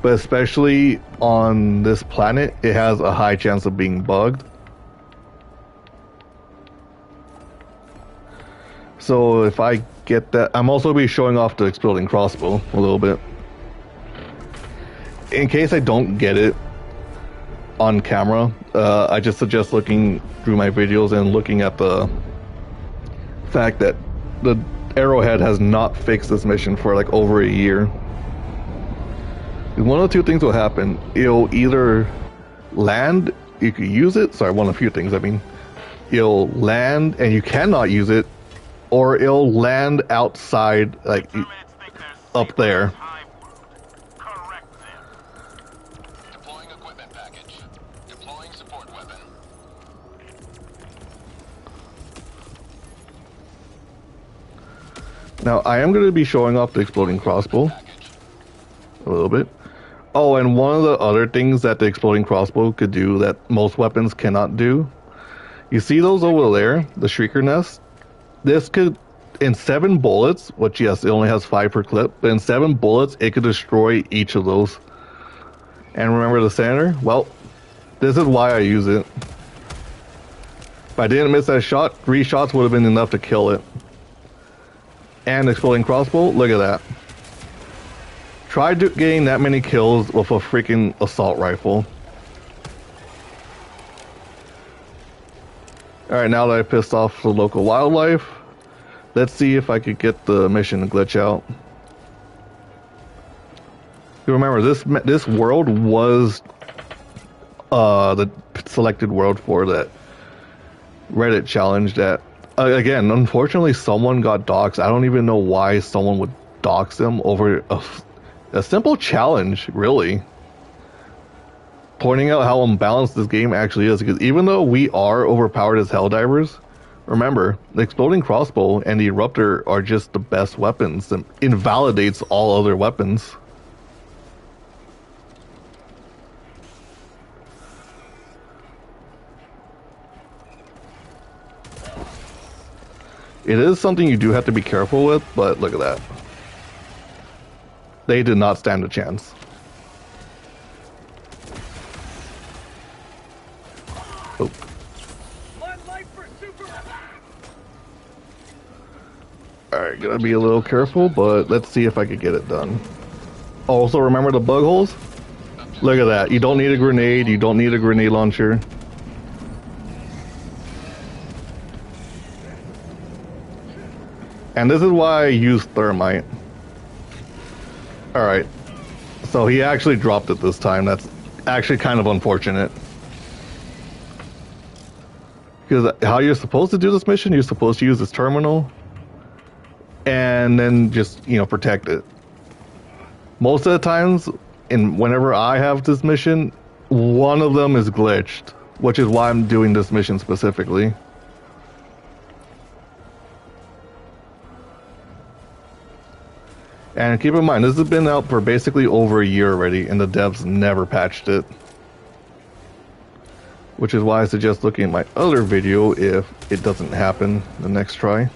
but especially on this planet, it has a high chance of being bugged. So if I get that, I'm also be showing off the exploding crossbow a little bit. In case I don't get it on camera, I just suggest looking through my videos and looking at the fact that the Arrowhead has not fixed this mission for over a year. One of two things will happen. It'll either land, you could use it, sorry, one of a few things, I mean. It'll land and you cannot use it, or it'll land outside, up there. Deploying equipment package. Deploying support weapon. Now, I am going to be showing off the exploding crossbow a little bit. Oh, and one of the other things that the exploding crossbow could do that most weapons cannot do. You see those over there, the Shrieker nest? This could, in 7 bullets, which yes, it only has 5 per clip, but in 7 bullets, it could destroy each of those. And remember the center? Well, this is why I use it. If I didn't miss that shot, 3 shots would have been enough to kill it. And exploding crossbow, look at that. Try getting that many kills with a freaking assault rifle. Alright, now that I pissed off the local wildlife, let's see if I could get the mission to glitch out. You remember, this world was the selected world for that Reddit challenge that, again, unfortunately someone got doxxed. I don't even know why someone would dox them over a simple challenge, really. Pointing out how unbalanced this game actually is, because even though we are overpowered as Helldivers, remember, the exploding crossbow and the eruptor are just the best weapons and invalidates all other weapons. It is something you do have to be careful with, but look at that. They did not stand a chance. Oh. Alright, gotta be a little careful, but let's see if I could get it done. Also, remember the bug holes? Look at that. You don't need a grenade, you don't need a grenade launcher. And this is why I use thermite. Alright. So he actually dropped it this time. That's actually kind of unfortunate. Because how you're supposed to do this mission, you're supposed to use this terminal and then just, protect it. Most of the times, whenever I have this mission, one of them is glitched, which is why I'm doing this mission specifically. And keep in mind, this has been out for basically over a year already, and the devs never patched it. Which is why I suggest looking at my other video if it doesn't happen the next try.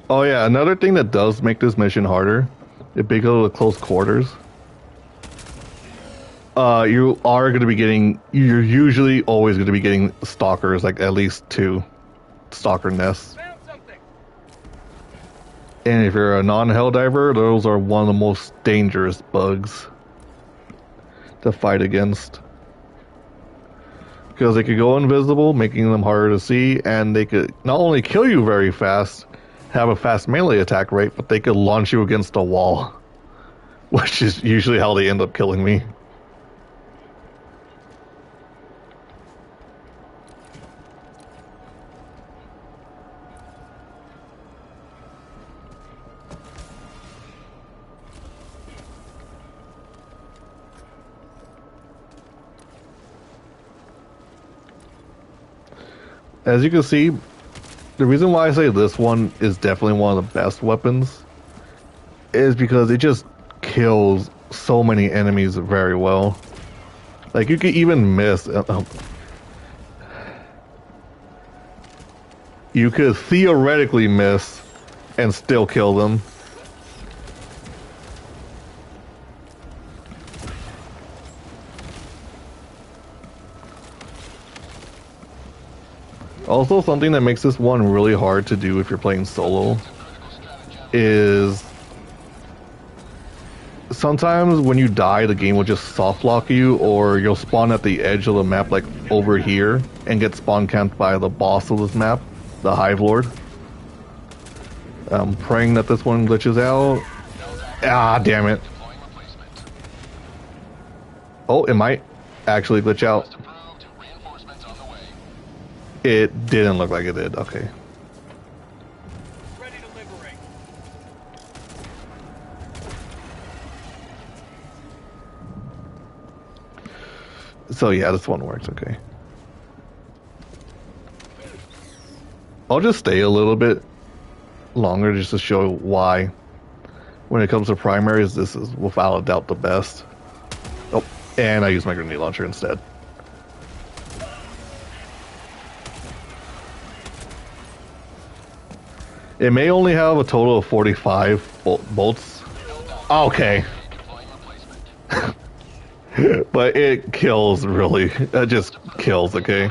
Oh yeah, another thing that does make this mission harder, if they go to close quarters, you're usually always going to be getting stalkers, like at least 2 stalker nests. And if you're a non-Helldiver, those are one of the most dangerous bugs to fight against. Because they could go invisible, making them harder to see, and they could not only kill you very fast, have a fast melee attack rate, but they could launch you against a wall. Which is usually how they end up killing me. As you can see, the reason why I say this one is definitely one of the best weapons is because it just kills so many enemies very well. Like, you could even miss. You could theoretically miss and still kill them. Also, something that makes this one really hard to do if you're playing solo is sometimes when you die, the game will just soft lock you, or you'll spawn at the edge of the map, like over here, and get spawn camped by the boss of this map, the Hive Lord. I'm praying that this one glitches out. Ah, damn it. Oh, it might actually glitch out. It didn't look like it did. Okay. Ready to liberate. So yeah, this one works. Okay. I'll just stay a little bit longer just to show why, when it comes to primaries, this is without a doubt the best. Oh, and I use my grenade launcher instead. It may only have a total of 45 bolts. Okay. But it kills, really. It just kills, okay?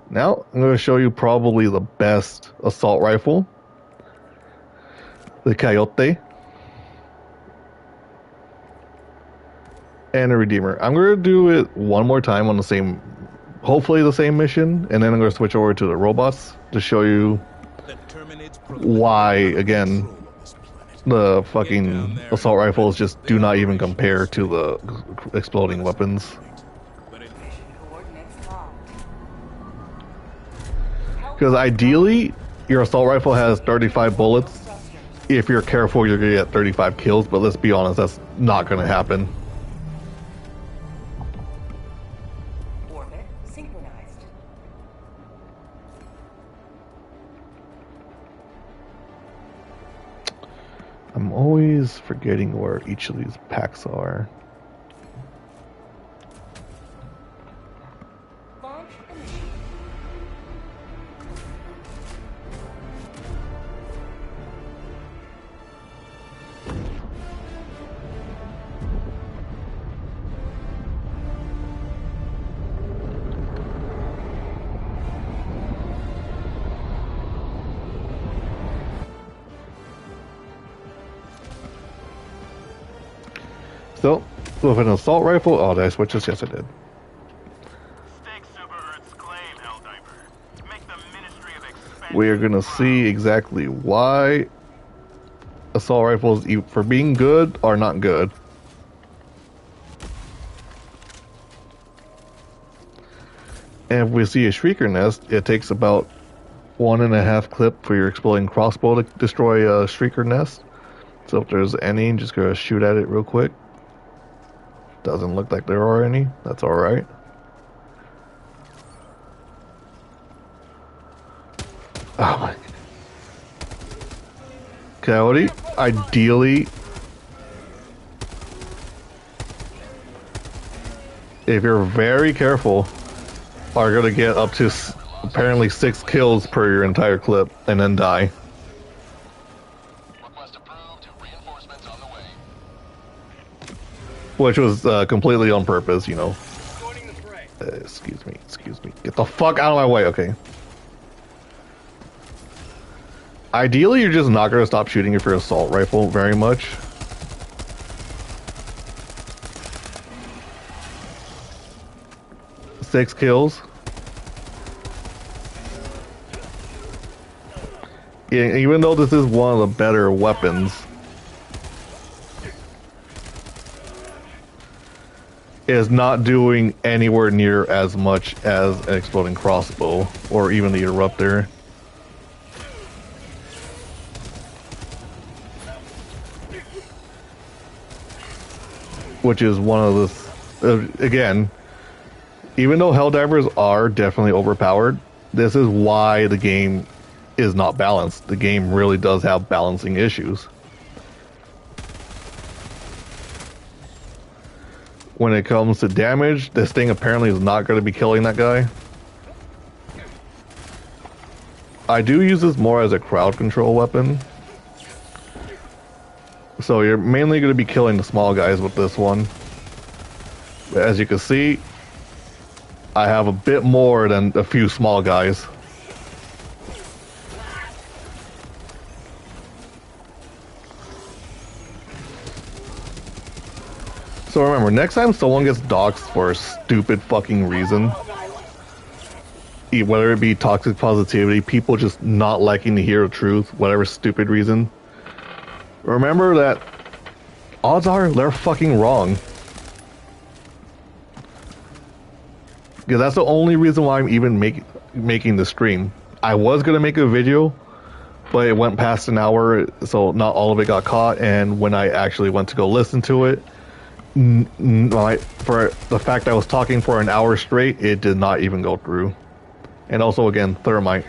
Now, I'm going to show you probably the best assault rifle. The Coyote. And a Redeemer. I'm going to do it one more time on the same... hopefully the same mission, and then I'm going to switch over to the robots to show you why, again, the fucking assault rifles just do not even compare to the exploding weapons. Because ideally, your assault rifle has 35 bullets. If you're careful, you're going to get 35 kills, but let's be honest, that's not going to happen. I'm always forgetting where each of these packs are. So, with an assault rifle, oh, did I switch this? Yes, I did. Stake Super Earth's claim, Helldiver. Make the ministry we are gonna see exactly why assault rifles, for being good, are not good. And if we see a Shrieker nest, it takes about 1.5 clip for your exploding crossbow to destroy a Shrieker nest. So if there's any, just gonna shoot at it real quick. Doesn't look like there are any. That's alright. Oh my. Coyote, ideally, if you're very careful, are gonna get up to apparently 6 kills per your entire clip and then die. Request approved. Reinforcements on the way. Which was completely on purpose, you know. Joining the fray. Excuse me. Get the fuck out of my way, okay. Ideally, you're just not going to stop shooting if you're an assault rifle very much. Six kills. Yeah, even though this is one of the better weapons, is not doing anywhere near as much as an exploding crossbow or even the eruptor. Which is one of the again, even though Helldivers are definitely overpowered, this is why the game is not balanced. The game really does have balancing issues. When it comes to damage, this thing apparently is not going to be killing that guy. I do use this more as a crowd control weapon. So you're mainly going to be killing the small guys with this one. But as you can see, I have a bit more than a few small guys. So remember, next time someone gets doxxed for a stupid fucking reason, whether it be toxic positivity, people just not liking to hear the truth, whatever stupid reason, remember that odds are they're fucking wrong. Because that's the only reason why I'm even making the stream. I was going to make a video, but it went past an hour, so not all of it got caught, and when I actually went to go listen to it, for the fact I was talking for an hour straight, it did not even go through. And also, again, thermite.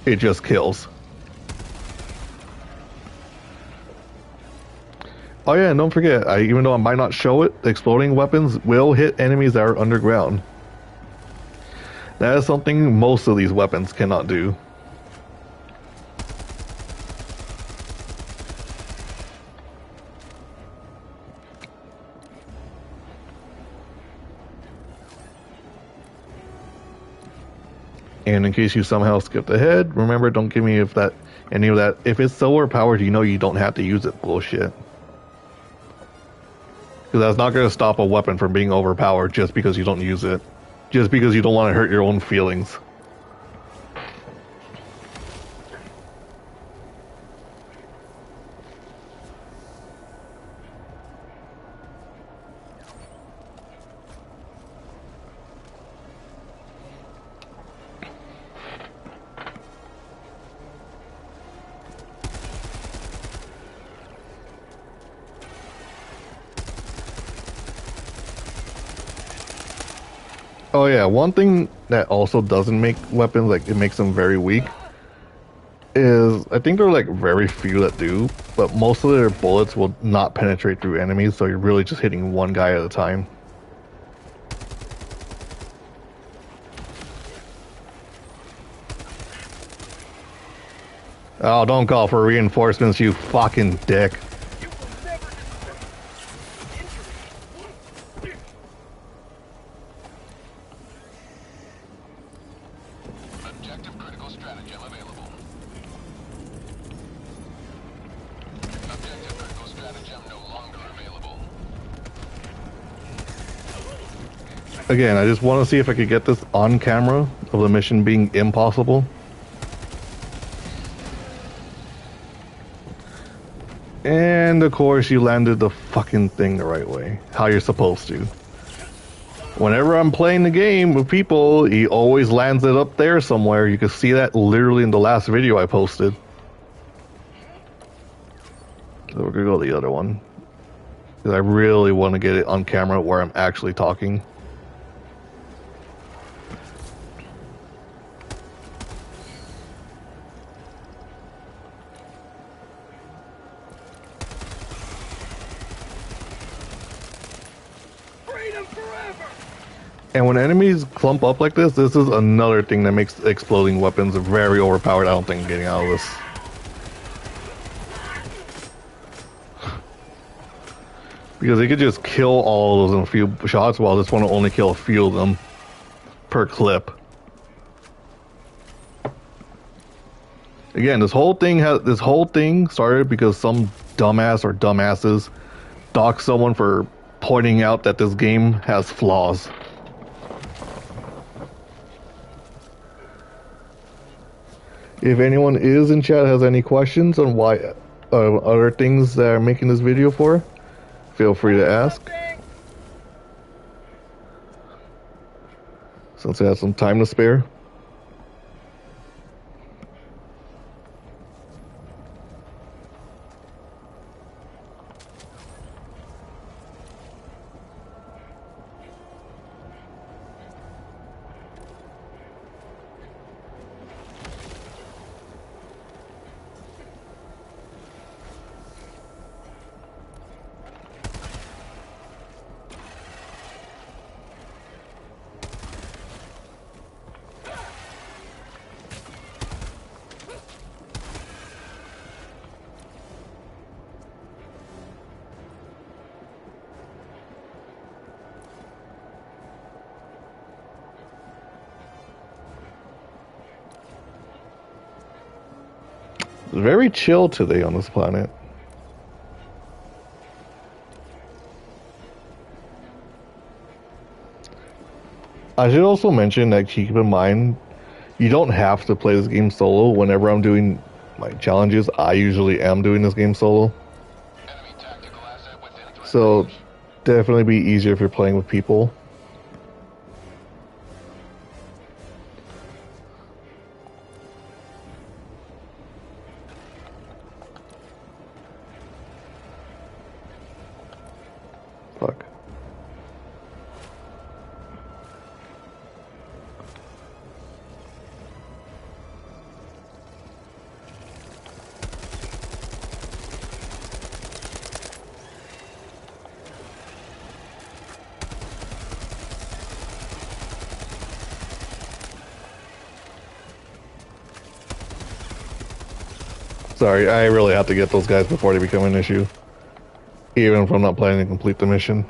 It just kills. Oh yeah, and don't forget, even though I might not show it, exploding weapons will hit enemies that are underground. That is something most of these weapons cannot do. And in case you somehow skipped ahead, remember, don't give me any of that. If it's so overpowered, you know you don't have to use it bullshit. Because that's not going to stop a weapon from being overpowered just because you don't use it. Just because you don't want to hurt your own feelings. Oh yeah, one thing that also doesn't make weapons, like it makes them very weak, is I think there are like very few that do, but most of their bullets will not penetrate through enemies, so you're really just hitting one guy at a time. Oh, don't call for reinforcements, you fucking dick. Objective critical stratagem available. Objective critical stratagem no longer available. Again, I just want to see if I could get this on camera of the mission being impossible. And of course you landed the fucking thing the right way. How you're supposed to. Whenever I'm playing the game with people, he always lands it up there somewhere. You can see that literally in the last video I posted. So we're gonna go to the other one. Because I really want to get it on camera where I'm actually talking. And when enemies clump up like this is another thing that makes exploding weapons very overpowered. I don't think I'm getting out of this. Because they could just kill all of those in a few shots, while this one will only kill a few of them per clip. Again, this whole thing started because some dumbass or dumbasses doxed someone for pointing out that this game has flaws. If anyone is in chat has any questions on why other things that I'm making this video for, feel free to ask. Since I have some time to spare. Very chill today on this planet. I should also mention that keep in mind, you don't have to play this game solo. Whenever I'm doing my challenges, I usually am doing this game solo. Enemy tactical asset within threat So range. definitely be easier if you're playing with people. Fuck. Sorry, I really have to get those guys before they become an issue. Even if I'm not planning to complete the mission.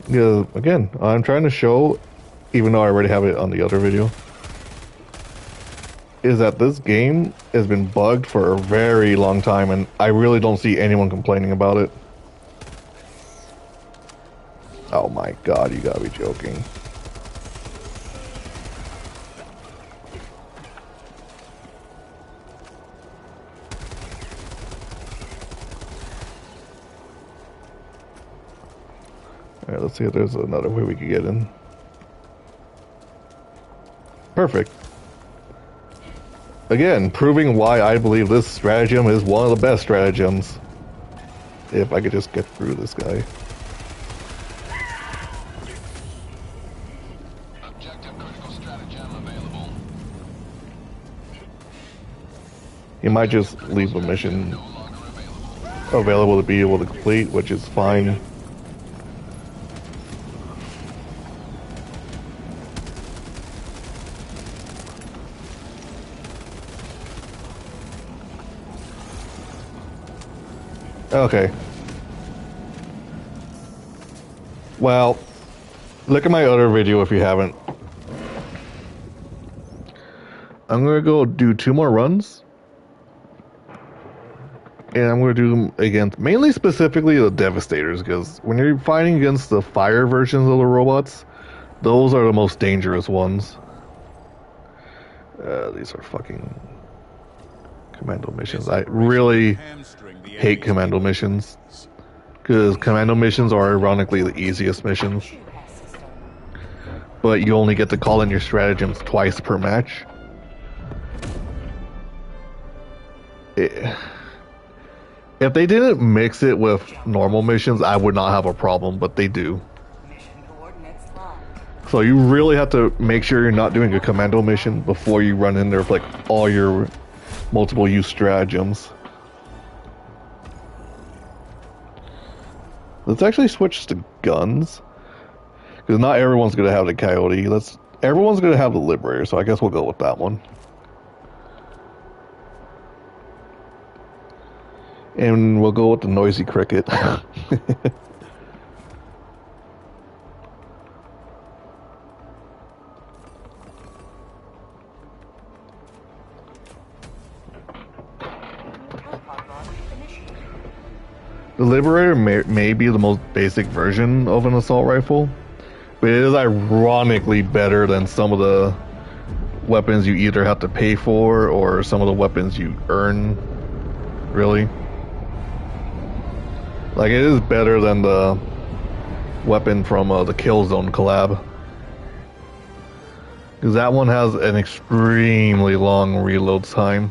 Yeah, again, I'm trying to show, even though I already have it on the other video, is that this game has been bugged for a very long time, and I really don't see anyone complaining about it. Oh my god, you gotta be joking. Alright, let's see if there's another way we could get in. Perfect. Again, proving why I believe this stratagem is one of the best stratagems. If I could just get through this guy. Objective critical stratagem available. He might just leave the mission No longer available. available to be able to complete, which is fine. Okay. Well, look at my other video if you haven't. I'm gonna go do 2 more runs. And I'm gonna do them against mainly specifically the Devastators, because when you're fighting against the fire versions of the robots, those are the most dangerous ones. These are fucking commando missions. I really hate commando missions, because commando missions are ironically the easiest missions. But you only get to call in your stratagems twice per match. If they didn't mix it with normal missions, I would not have a problem, but they do. So you really have to make sure you're not doing a commando mission before you run in there with like all your multiple use stratagems. Let's actually switch to guns, because not everyone's gonna have the Coyote. Everyone's gonna have the Liberator, so I guess we'll go with that one. And we'll go with the Noisy Cricket. The Liberator may be the most basic version of an assault rifle, but it is ironically better than some of the weapons you either have to pay for or some of the weapons you earn, really. Like, it is better than the weapon from the Killzone collab, because that one has an extremely long reload time.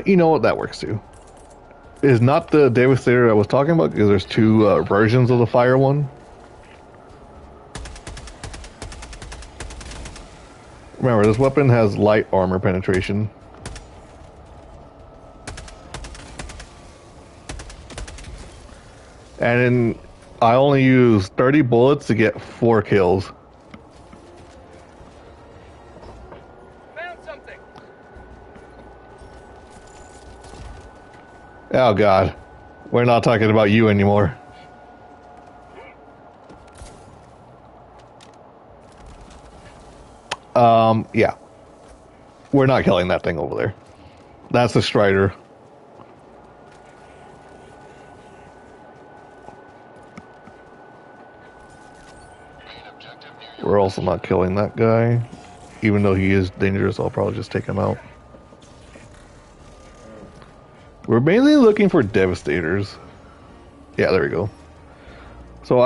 You know what, that works too. It's not the Devastator I was talking about, because there's 2 versions of the fire one. Remember, this weapon has light armor penetration. And I only use 30 bullets to get 4 kills. Found something. Oh god. We're not talking about you anymore. Yeah. We're not killing that thing over there. That's a Strider. We're also not killing that guy. Even though he is dangerous, I'll probably just take him out. We're mainly looking for Devastators. Yeah, there we go. So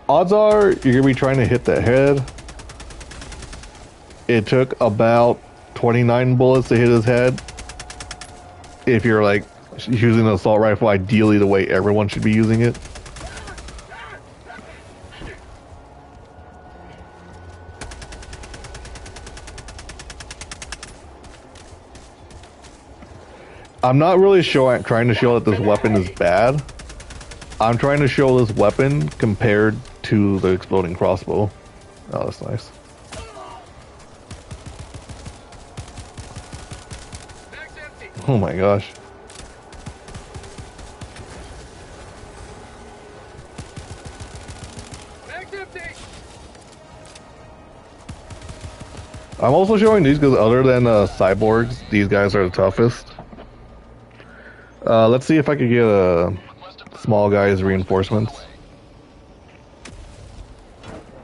odds are you're going to be trying to hit the head. It took about 29 bullets to hit his head. If you're like using an assault rifle, ideally the way everyone should be using it. I'm not really trying to show that this weapon is bad. I'm trying to show this weapon compared to the exploding crossbow. Oh, that's nice. Oh my gosh. I'm also showing these because other than cyborgs, these guys are the toughest. Let's see if I could get a small guy's reinforcements.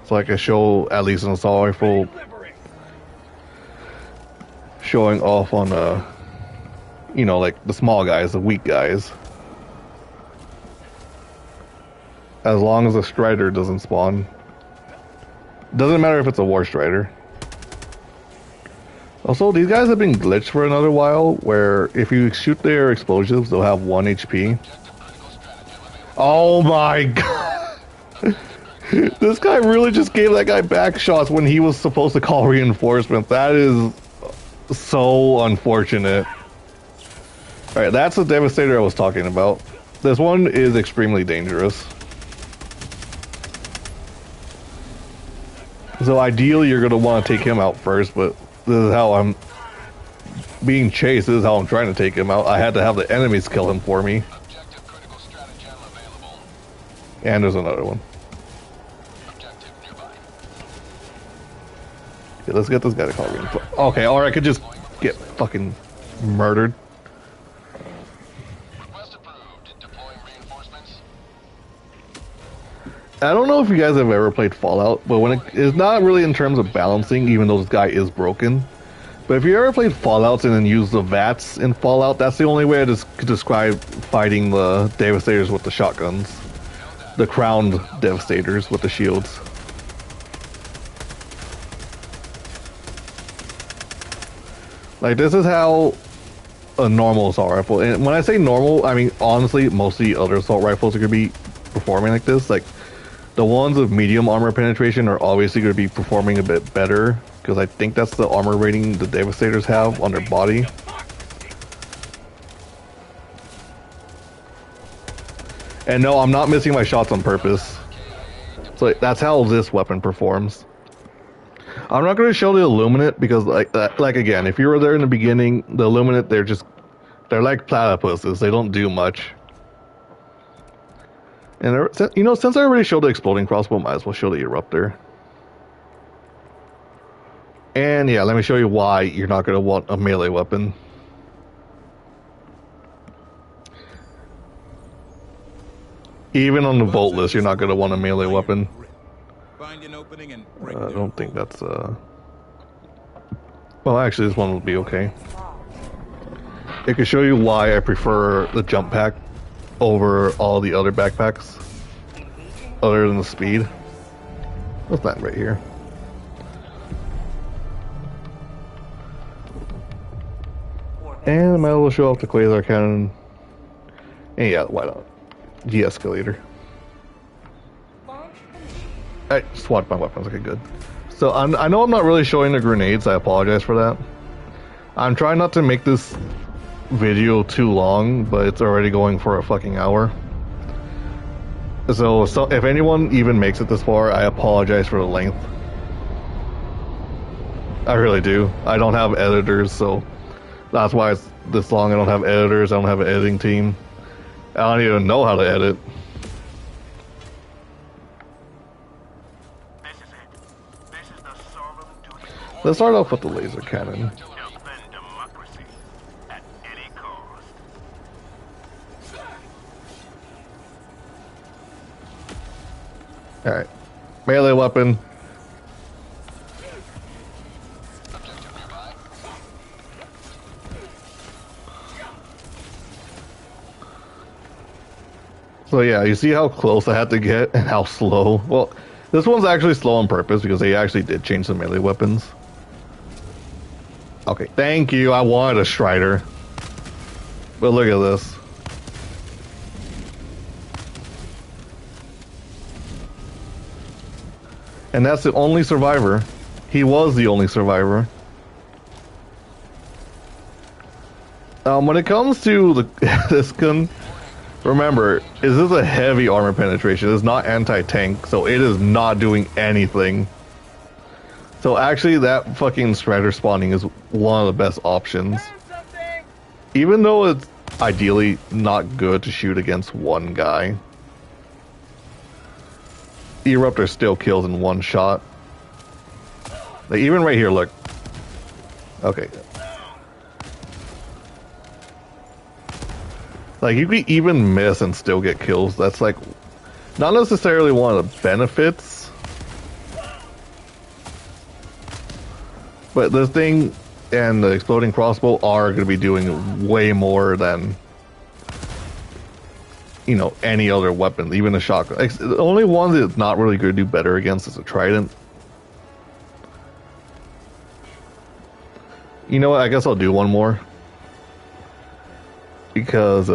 So I can show at least an assault rifle showing off on you know, like the small guys, the weak guys. As long as a Strider doesn't spawn. Doesn't matter if it's a War Strider. Also, these guys have been glitched for another while, where if you shoot their explosives, they'll have 1 HP. Oh my god! This guy really just gave that guy back shots when he was supposed to call reinforcements. That is so unfortunate. Alright, that's the Devastator I was talking about. This one is extremely dangerous. So ideally you're going to want to take him out first, but this is how I'm being chased. This is how I'm trying to take him out. I had to have the enemies kill him for me. Objective critical stratagem available. And there's another one. Objective nearby. Okay, let's get this guy to call reinforcements. Okay, or I could just get fucking murdered. Request approved. Deploying reinforcements. I don't know if you guys have ever played Fallout, but when it's not really in terms of balancing, even though this guy is broken. But if you ever played Fallout and then used the VATS in Fallout, that's the only way I just could describe fighting the Devastators with the shotguns. The crowned Devastators with the shields. Like, this is how a normal assault rifle, and when I say normal, I mean, honestly, most of the other assault rifles are going to be performing like this. Like, the ones with medium armor penetration are obviously going to be performing a bit better, because I think that's the armor rating the Devastators have on their body. And no, I'm not missing my shots on purpose. So that's how this weapon performs. I'm not going to show the Illuminate because, like again, if you were there in the beginning, the Illuminate, they're like platypuses. They don't do much. And you know, since I already showed the exploding crossbow, might as well show the Eruptor. And yeah, let me show you why you're not going to want a melee weapon. Even on the Voltless, you're not going to want a melee weapon. Find an opening and I don't think that's well, actually, this one will be okay. It can show you why I prefer the jump pack over all the other backpacks, other than the speed. What's that right here? And I might as well show off the Quasar Cannon. And yeah, why not? De-escalator. I swapped my weapons. Okay, good. So I know I'm not really showing the grenades. I apologize for that. I'm trying not to make this video too long, but it's already going for a fucking hour. So if anyone even makes it this far, I apologize for the length. I really do. I don't have editors, so that's why it's this long. I don't have editors. I don't have an editing team. I don't even know how to edit. Let's start off with the laser cannon. Alright. Melee weapon. So yeah, you see how close I had to get and how slow? Well, this one's actually slow on purpose because they actually did change the melee weapons. Okay, thank you. I wanted a Strider. But look at this. And that's the only survivor. He was the only survivor. When it comes to this gun, remember, this is a heavy armor penetration. It's not anti-tank, so it is not doing anything. So actually, that fucking Strider spawning is one of the best options. Even though it's ideally not good to shoot against one guy. The Eruptor still kills in one shot. Like, even right here, look. Okay. Like, you can even miss and still get kills. That's like, not necessarily one of the benefits. But this thing and the exploding crossbow are going to be doing way more than, you know, any other weapon, even a shotgun. Like, the only one that's not really going to do better against is a trident. You know what? I guess I'll do one more. Because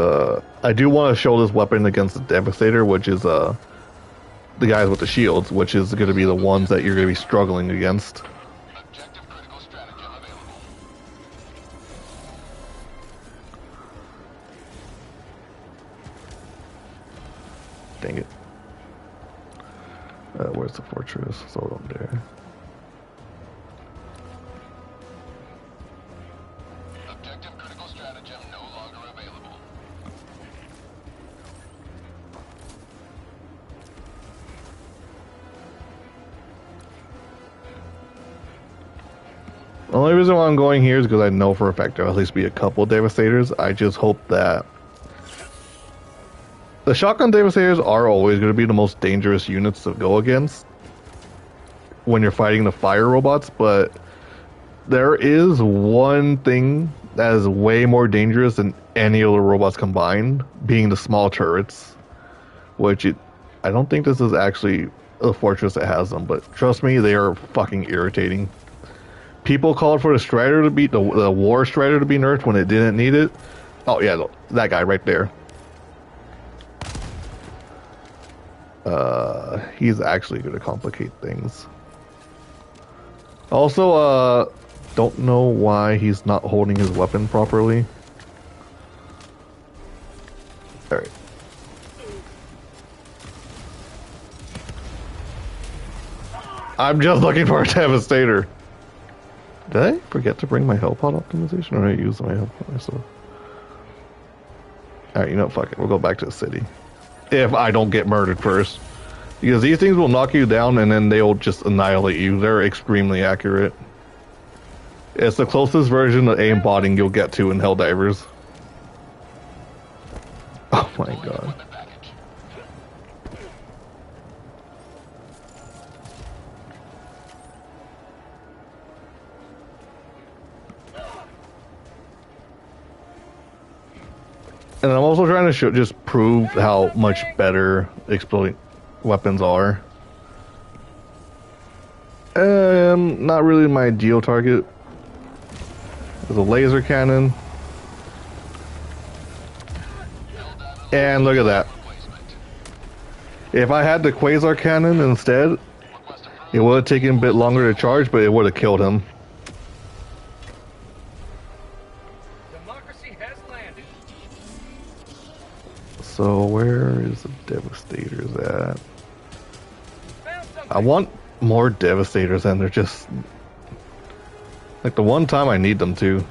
I do want to show this weapon against the Devastator, which is the guys with the shields, which is going to be the ones that you're going to be struggling against. Objective critical stratagem available. Dang it. Where's the fortress? It's all up there. only reason why I'm going here is because I know for a fact there'll at least be a couple Devastators. I just hope that the shotgun Devastators are always going to be the most dangerous units to go against when you're fighting the fire robots, but there is one thing that is way more dangerous than any of the robots combined, being the small turrets, I don't think this is actually a fortress that has them, but trust me, they are fucking irritating. People called for the Strider to be, the War Strider to be nerfed when it didn't need it. Oh yeah, that guy right there. He's actually going to complicate things. Also, don't know why he's not holding his weapon properly. Alright. I'm just looking for a Devastator. Did I forget to bring my health pod optimization, or did I use my health pod myself? Alright, you know, fuck it. We'll go back to the city. If I don't get murdered first. Because these things will knock you down and then they'll just annihilate you. They're extremely accurate. It's the closest version of aimbotting you'll get to in Helldivers. Oh my god. And I'm also trying to just prove how much better exploding weapons are. Not really my ideal target. There's a laser cannon. And look at that. If I had the quasar cannon instead, it would have taken a bit longer to charge, but it would have killed him. Democracy has landed. So where is the Devastators at? Found something. I want more Devastators, and they're just like the one time I need them to.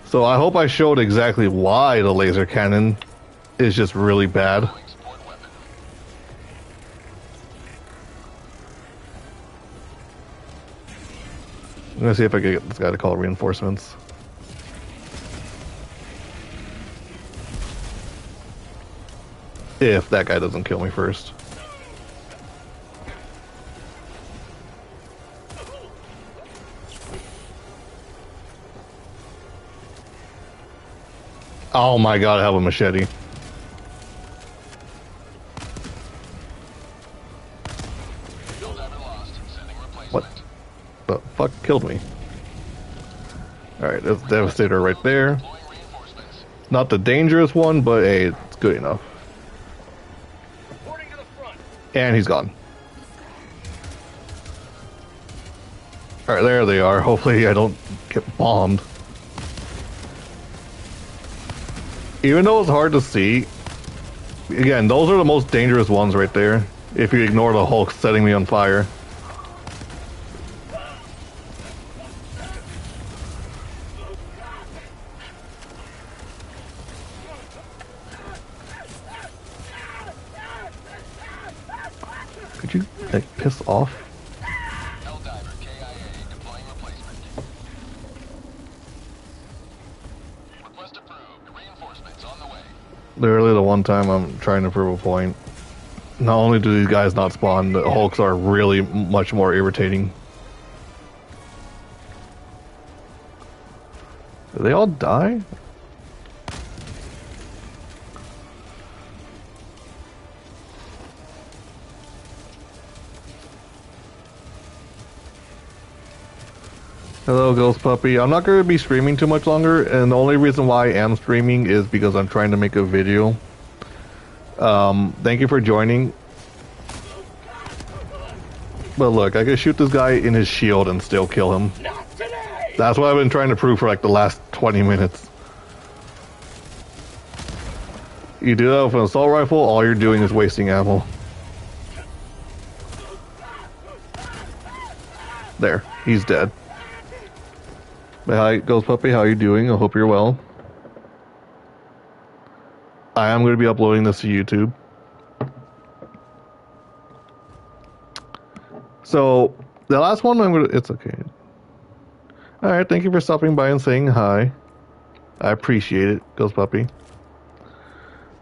So I hope I showed exactly why the laser cannon is just really bad. I'm gonna see if I can get this guy to call reinforcements. If that guy doesn't kill me first. Oh my god, I have a machete. What the fuck killed me? Alright, there's a Devastator right there. Not the dangerous one, but hey, it's good enough. Reporting to the front. And he's gone. Alright, there they are. Hopefully I don't get bombed. Even though it's hard to see, again, those are the most dangerous ones right there. If you ignore the Hulk setting me on fire. Could you, like, piss off? Helldiver KIA deploying replacement. Request approved. Reinforcements on the way. Literally the one time I'm trying to prove a point. Not only do these guys not spawn, the Hulks are really much more irritating. Did they all die? Hello, Ghost Puppy. I'm not going to be streaming too much longer, and the only reason why I am streaming is because I'm trying to make a video. Thank you for joining. But look, I can shoot this guy in his shield and still kill him. Not today. That's what I've been trying to prove for like the last 20 minutes. You do that with an assault rifle, all you're doing is wasting ammo. There, he's dead. But hi, Ghost Puppy, how are you doing? I hope you're well. I am going to be uploading this to YouTube. So the last one it's okay. Alright, thank you for stopping by and saying hi. I appreciate it, Ghost Puppy.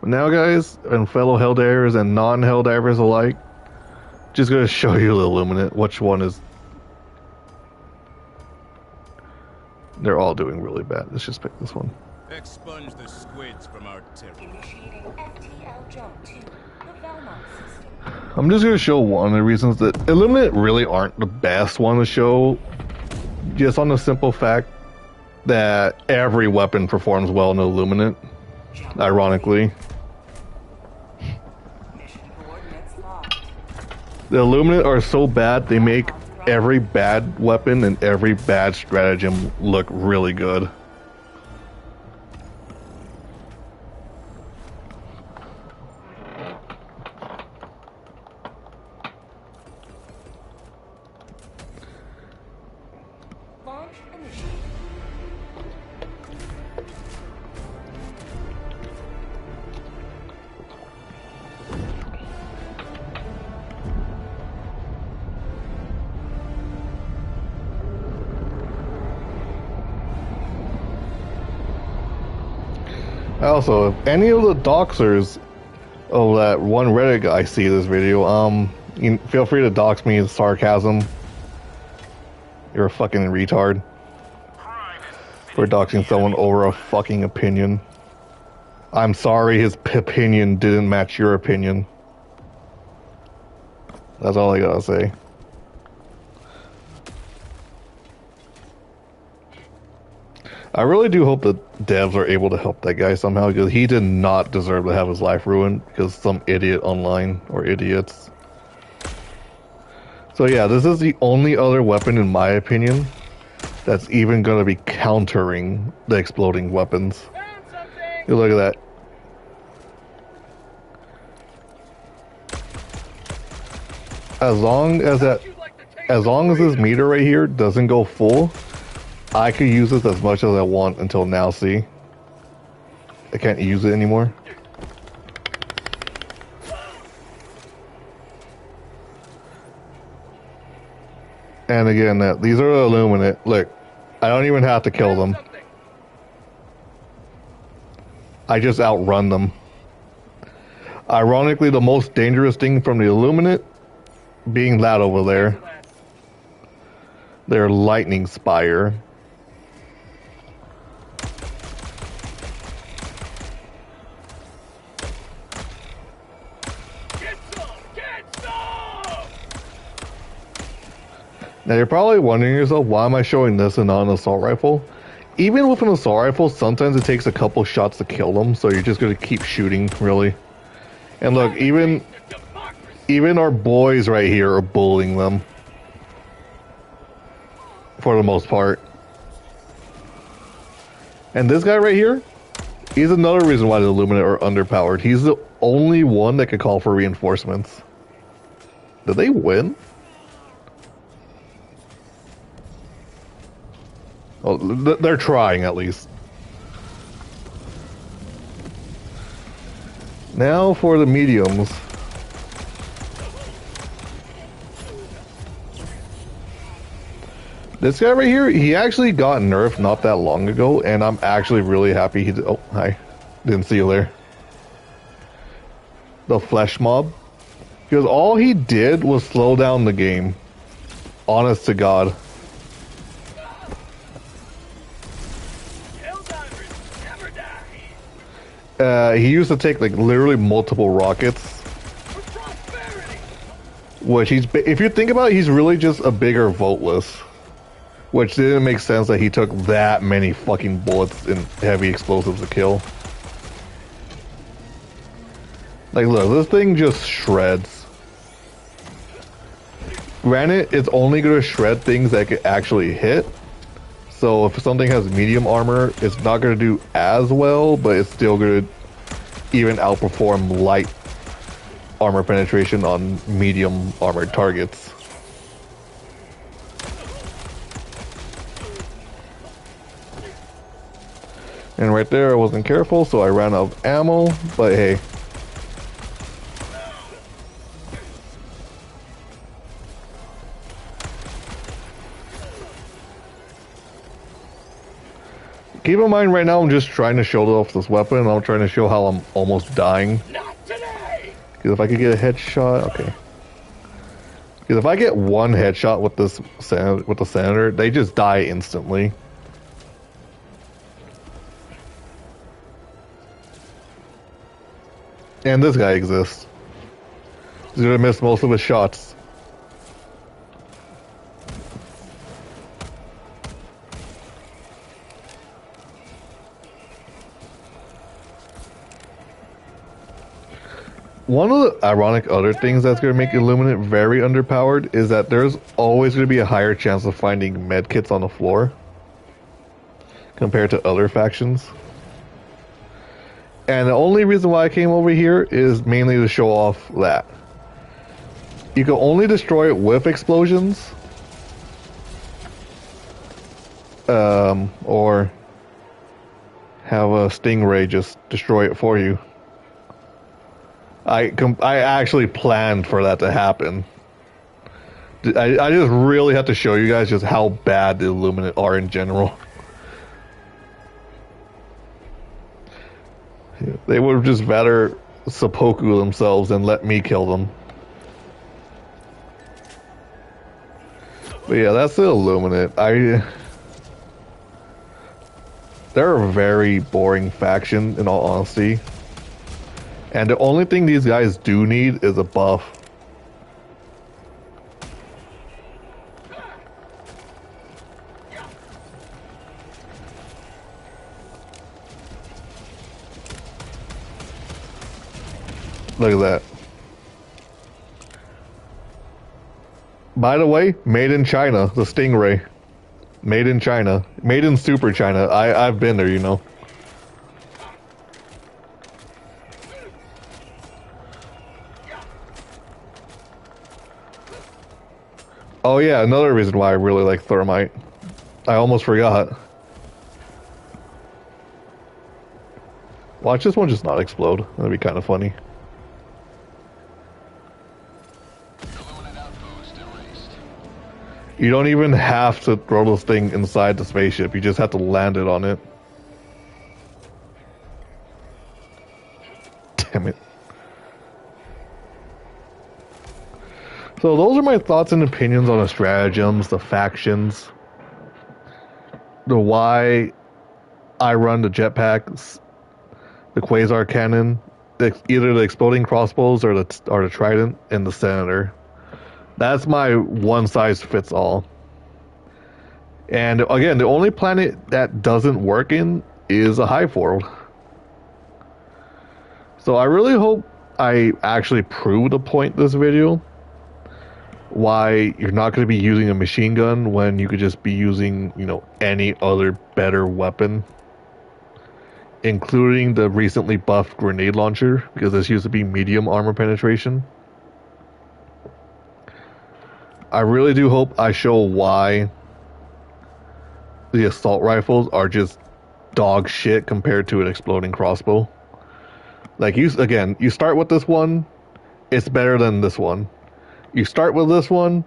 But now guys, and fellow Helldivers and non-Helldivers alike, just gonna show you the Illuminate, which one is... They're all doing really bad. Let's just pick this one. Expunge the squids from our territory. Initiating FTL jump to the Valmont system. I'm just gonna show one of the reasons that Illuminate really aren't the best one to show. Just on the simple fact that every weapon performs well in Illuminate. Ironically. Mission coordinates locked. The Illuminate are so bad, they make every bad weapon and every bad stratagem look really good. Launch initiated. Also, if any of the doxers of that one Reddit guy see this video, feel free to dox me with sarcasm. You're a fucking retard for doxing someone over a fucking opinion. I'm sorry his opinion didn't match your opinion. That's all I gotta say. I really do hope that devs are able to help that guy somehow, because he did not deserve to have his life ruined because some idiot online, or idiots. So yeah, this is the only other weapon, in my opinion, that's even going to be countering the exploding weapons. Found something! You look at that. As long as this meter right here doesn't go full, I could use this as much as I want until now, see? I can't use it anymore. And again, these are Illuminate. Look, I don't even have to kill them. I just outrun them. Ironically, the most dangerous thing from the Illuminate being that over there. Their lightning spire. Now you're probably wondering yourself, why am I showing this and not an assault rifle? Even with an assault rifle, sometimes it takes a couple shots to kill them, so you're just gonna keep shooting, really. And look, even our boys right here are bullying them. For the most part. And this guy right here, he's another reason why the Illuminate are underpowered. He's the only one that could call for reinforcements. Did they win? Oh, they're trying, at least. Now for the mediums. This guy right here, he actually got nerfed not that long ago, and I'm actually really happy he did. Oh, hi. Didn't see you there. The flesh mob. Because all he did was slow down the game. Honest to God. He used to take like literally multiple rockets, which if you think about it, he's really just a bigger Voteless, which didn't make sense that he took that many fucking bullets and heavy explosives to kill. Like, look, this thing just shreds. Granted, it's only going to shred things that can actually hit. So if something has medium armor, it's not going to do as well, but it's still going to even outperform light armor penetration on medium armored targets. And right there I wasn't careful, so I ran out of ammo, but hey. Keep in mind, right now I'm just trying to show off this weapon. And I'm trying to show how I'm almost dying. Not today! Because if I could get a headshot, okay. Because if I get one headshot with this with the senator, they just die instantly. And this guy exists. He's gonna miss most of his shots. One of the ironic other things that's going to make Illuminate very underpowered is that there's always going to be a higher chance of finding medkits on the floor compared to other factions. And the only reason why I came over here is mainly to show off that. You can only destroy it with explosions. Or have a stingray just destroy it for you. I actually planned for that to happen. I just really have to show you guys just how bad the Illuminate are in general. They would just better seppuku themselves and let me kill them. But yeah, that's the Illuminate. They're a very boring faction, in all honesty. And the only thing these guys do need is a buff. Look at that. By the way, made in China, the Stingray. Made in China. Made in Super China. I've been there, you know. Oh yeah, another reason why I really like Thermite. I almost forgot. Watch this one just not explode. That'd be kind of funny. You don't even have to throw this thing inside the spaceship. You just have to land it on it. Damn it. So those are my thoughts and opinions on the stratagems, the factions, the why I run the jetpacks, the quasar cannon, either the exploding crossbows or the trident, and the senator. That's my one size fits all. And again, the only planet that doesn't work in is a hive world. So I really hope I actually proved a point this video. Why you're not going to be using a machine gun when you could just be using, you know, any other better weapon, including the recently buffed grenade launcher, because this used to be medium armor penetration. I really do hope I show why the assault rifles are just dog shit compared to an exploding crossbow. Like, you start with this one, it's better than this one. You start with this one,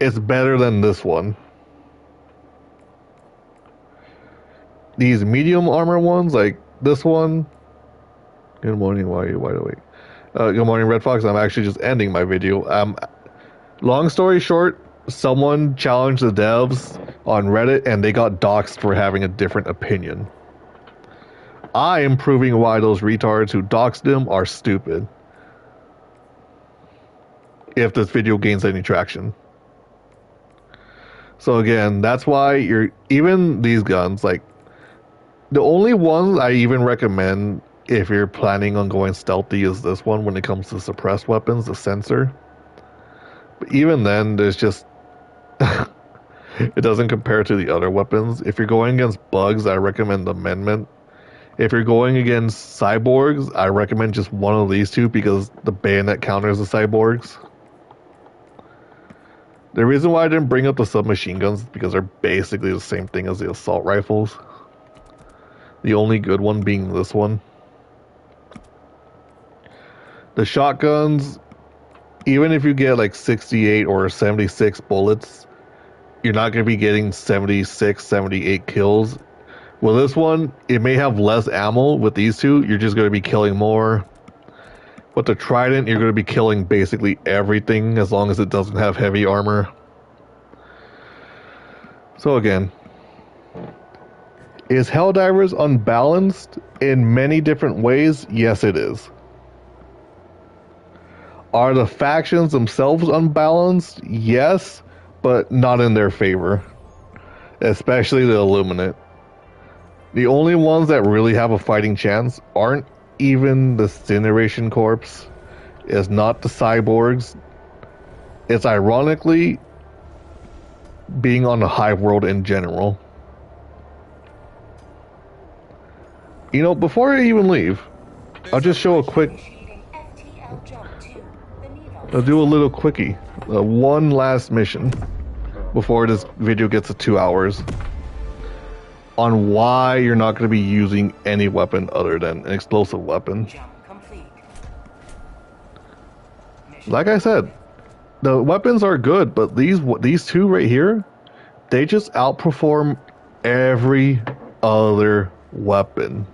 it's better than this one. These medium armor ones, like this one. Good morning, why are you wide awake? Good morning, Red Fox. I'm actually just ending my video. Long story short, someone challenged the devs on Reddit and they got doxxed for having a different opinion. I am proving why those retards who doxed them are stupid. If this video gains any traction. So again, that's why even these guns, like, the only ones I even recommend if you're planning on going stealthy is this one when it comes to suppressed weapons, the sensor. But even then, there's just it doesn't compare to the other weapons. If you're going against bugs, I recommend the Amendment. If you're going against cyborgs, I recommend just one of these two because the bayonet counters the cyborgs. The reason why I didn't bring up the submachine guns is because they're basically the same thing as the assault rifles. The only good one being this one. The shotguns, even if you get like 68 or 76 bullets, you're not going to be getting 76, 78 kills Well, this one, it may have less ammo. With these two, you're just going to be killing more. With the Trident, you're going to be killing basically everything as long as it doesn't have heavy armor. So again, is Helldivers unbalanced in many different ways? Yes, it is. Are the factions themselves unbalanced? Yes, but not in their favor. Especially the Illuminate. The only ones that really have a fighting chance aren't even the Cineration Corps. It's not the Cyborgs. It's ironically being on the Hive World in general. You know, before I even leave, I'll just show a quick... Initiating FTL jump to the Nevo. I'll do a little quickie. One last mission before this video gets to 2 hours. On why you're not going to be using any weapon other than an explosive weapon. Jump complete. Like I said, the weapons are good, but these two right here, they just outperform every other weapon.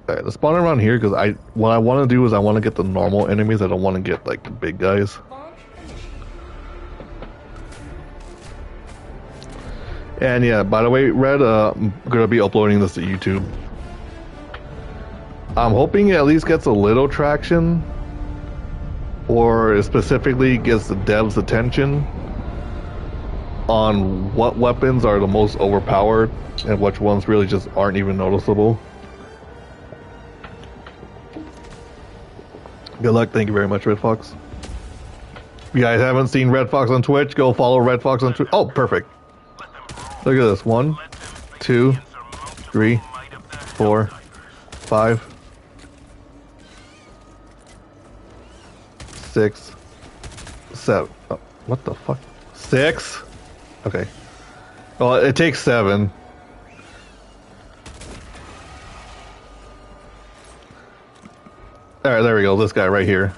Alright, let's spawn around here because what I want to do is I want to get the normal enemies. I don't want to get like the big guys. Launch initiated. And yeah, by the way, Red, I'm gonna be uploading this to YouTube. I'm hoping it at least gets a little traction, or specifically gets the devs' attention on what weapons are the most overpowered and which ones really just aren't even noticeable. Good luck. Thank you very much, Red Fox. If you guys haven't seen Red Fox on Twitch, go follow Red Fox on Twitch. Oh, perfect. Look at this. 1, 2, 3, 4, 5, 6, 7. Oh, what the fuck? 6? Okay. Well, it takes 7. Alright, there we go. This guy right here.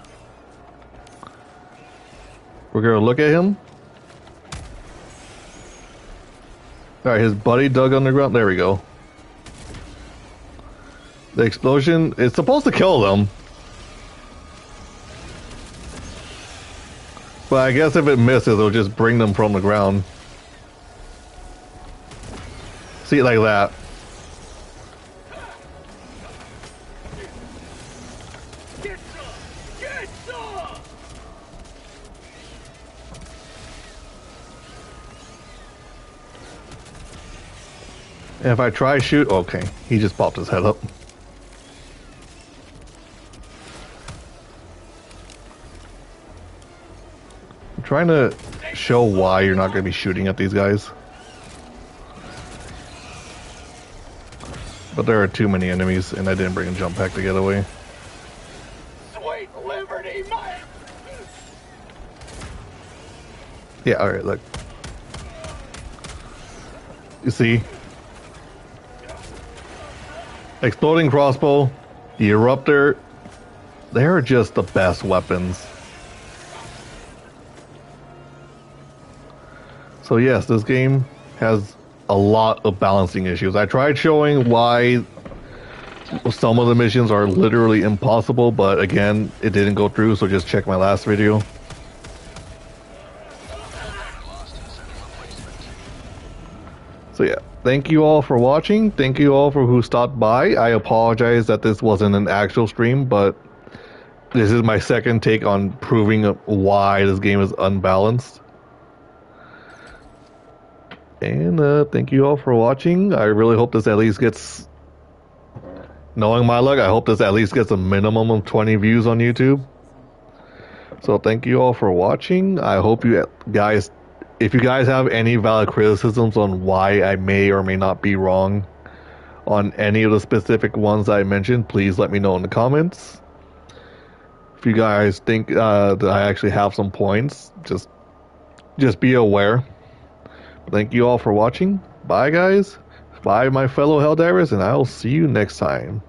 We're gonna look at him. Alright, his buddy dug underground. There we go. The explosion is supposed to kill them. But I guess if it misses, it'll just bring them from the ground. See, like that. Get some! Get some! And if I try shoot, okay, he just popped his head up. I'm trying to show why you're not going to be shooting at these guys. But there are too many enemies, and I didn't bring a jump pack to get away. Sweet liberty, mate! Yeah, alright, look. You see? Exploding crossbow, the eruptor, they're just the best weapons. So yes, this game has a lot of balancing issues. I tried showing why some of the missions are literally impossible, but again, it didn't go through, so just check my last video. So yeah, thank you all for watching. Thank you all for who stopped by. I apologize that this wasn't an actual stream, but this is my second take on proving why this game is unbalanced. And thank you all for watching. I really hope this at least gets, knowing my luck, I hope this at least gets a minimum of 20 views on YouTube. So thank you all for watching. I hope you guys, if you guys have any valid criticisms on why I may or may not be wrong on any of the specific ones I mentioned, please let me know in the comments. If you guys think that I actually have some points, just be aware. Thank you all for watching. Bye, guys. Bye, my fellow Helldivers, and I'll see you next time.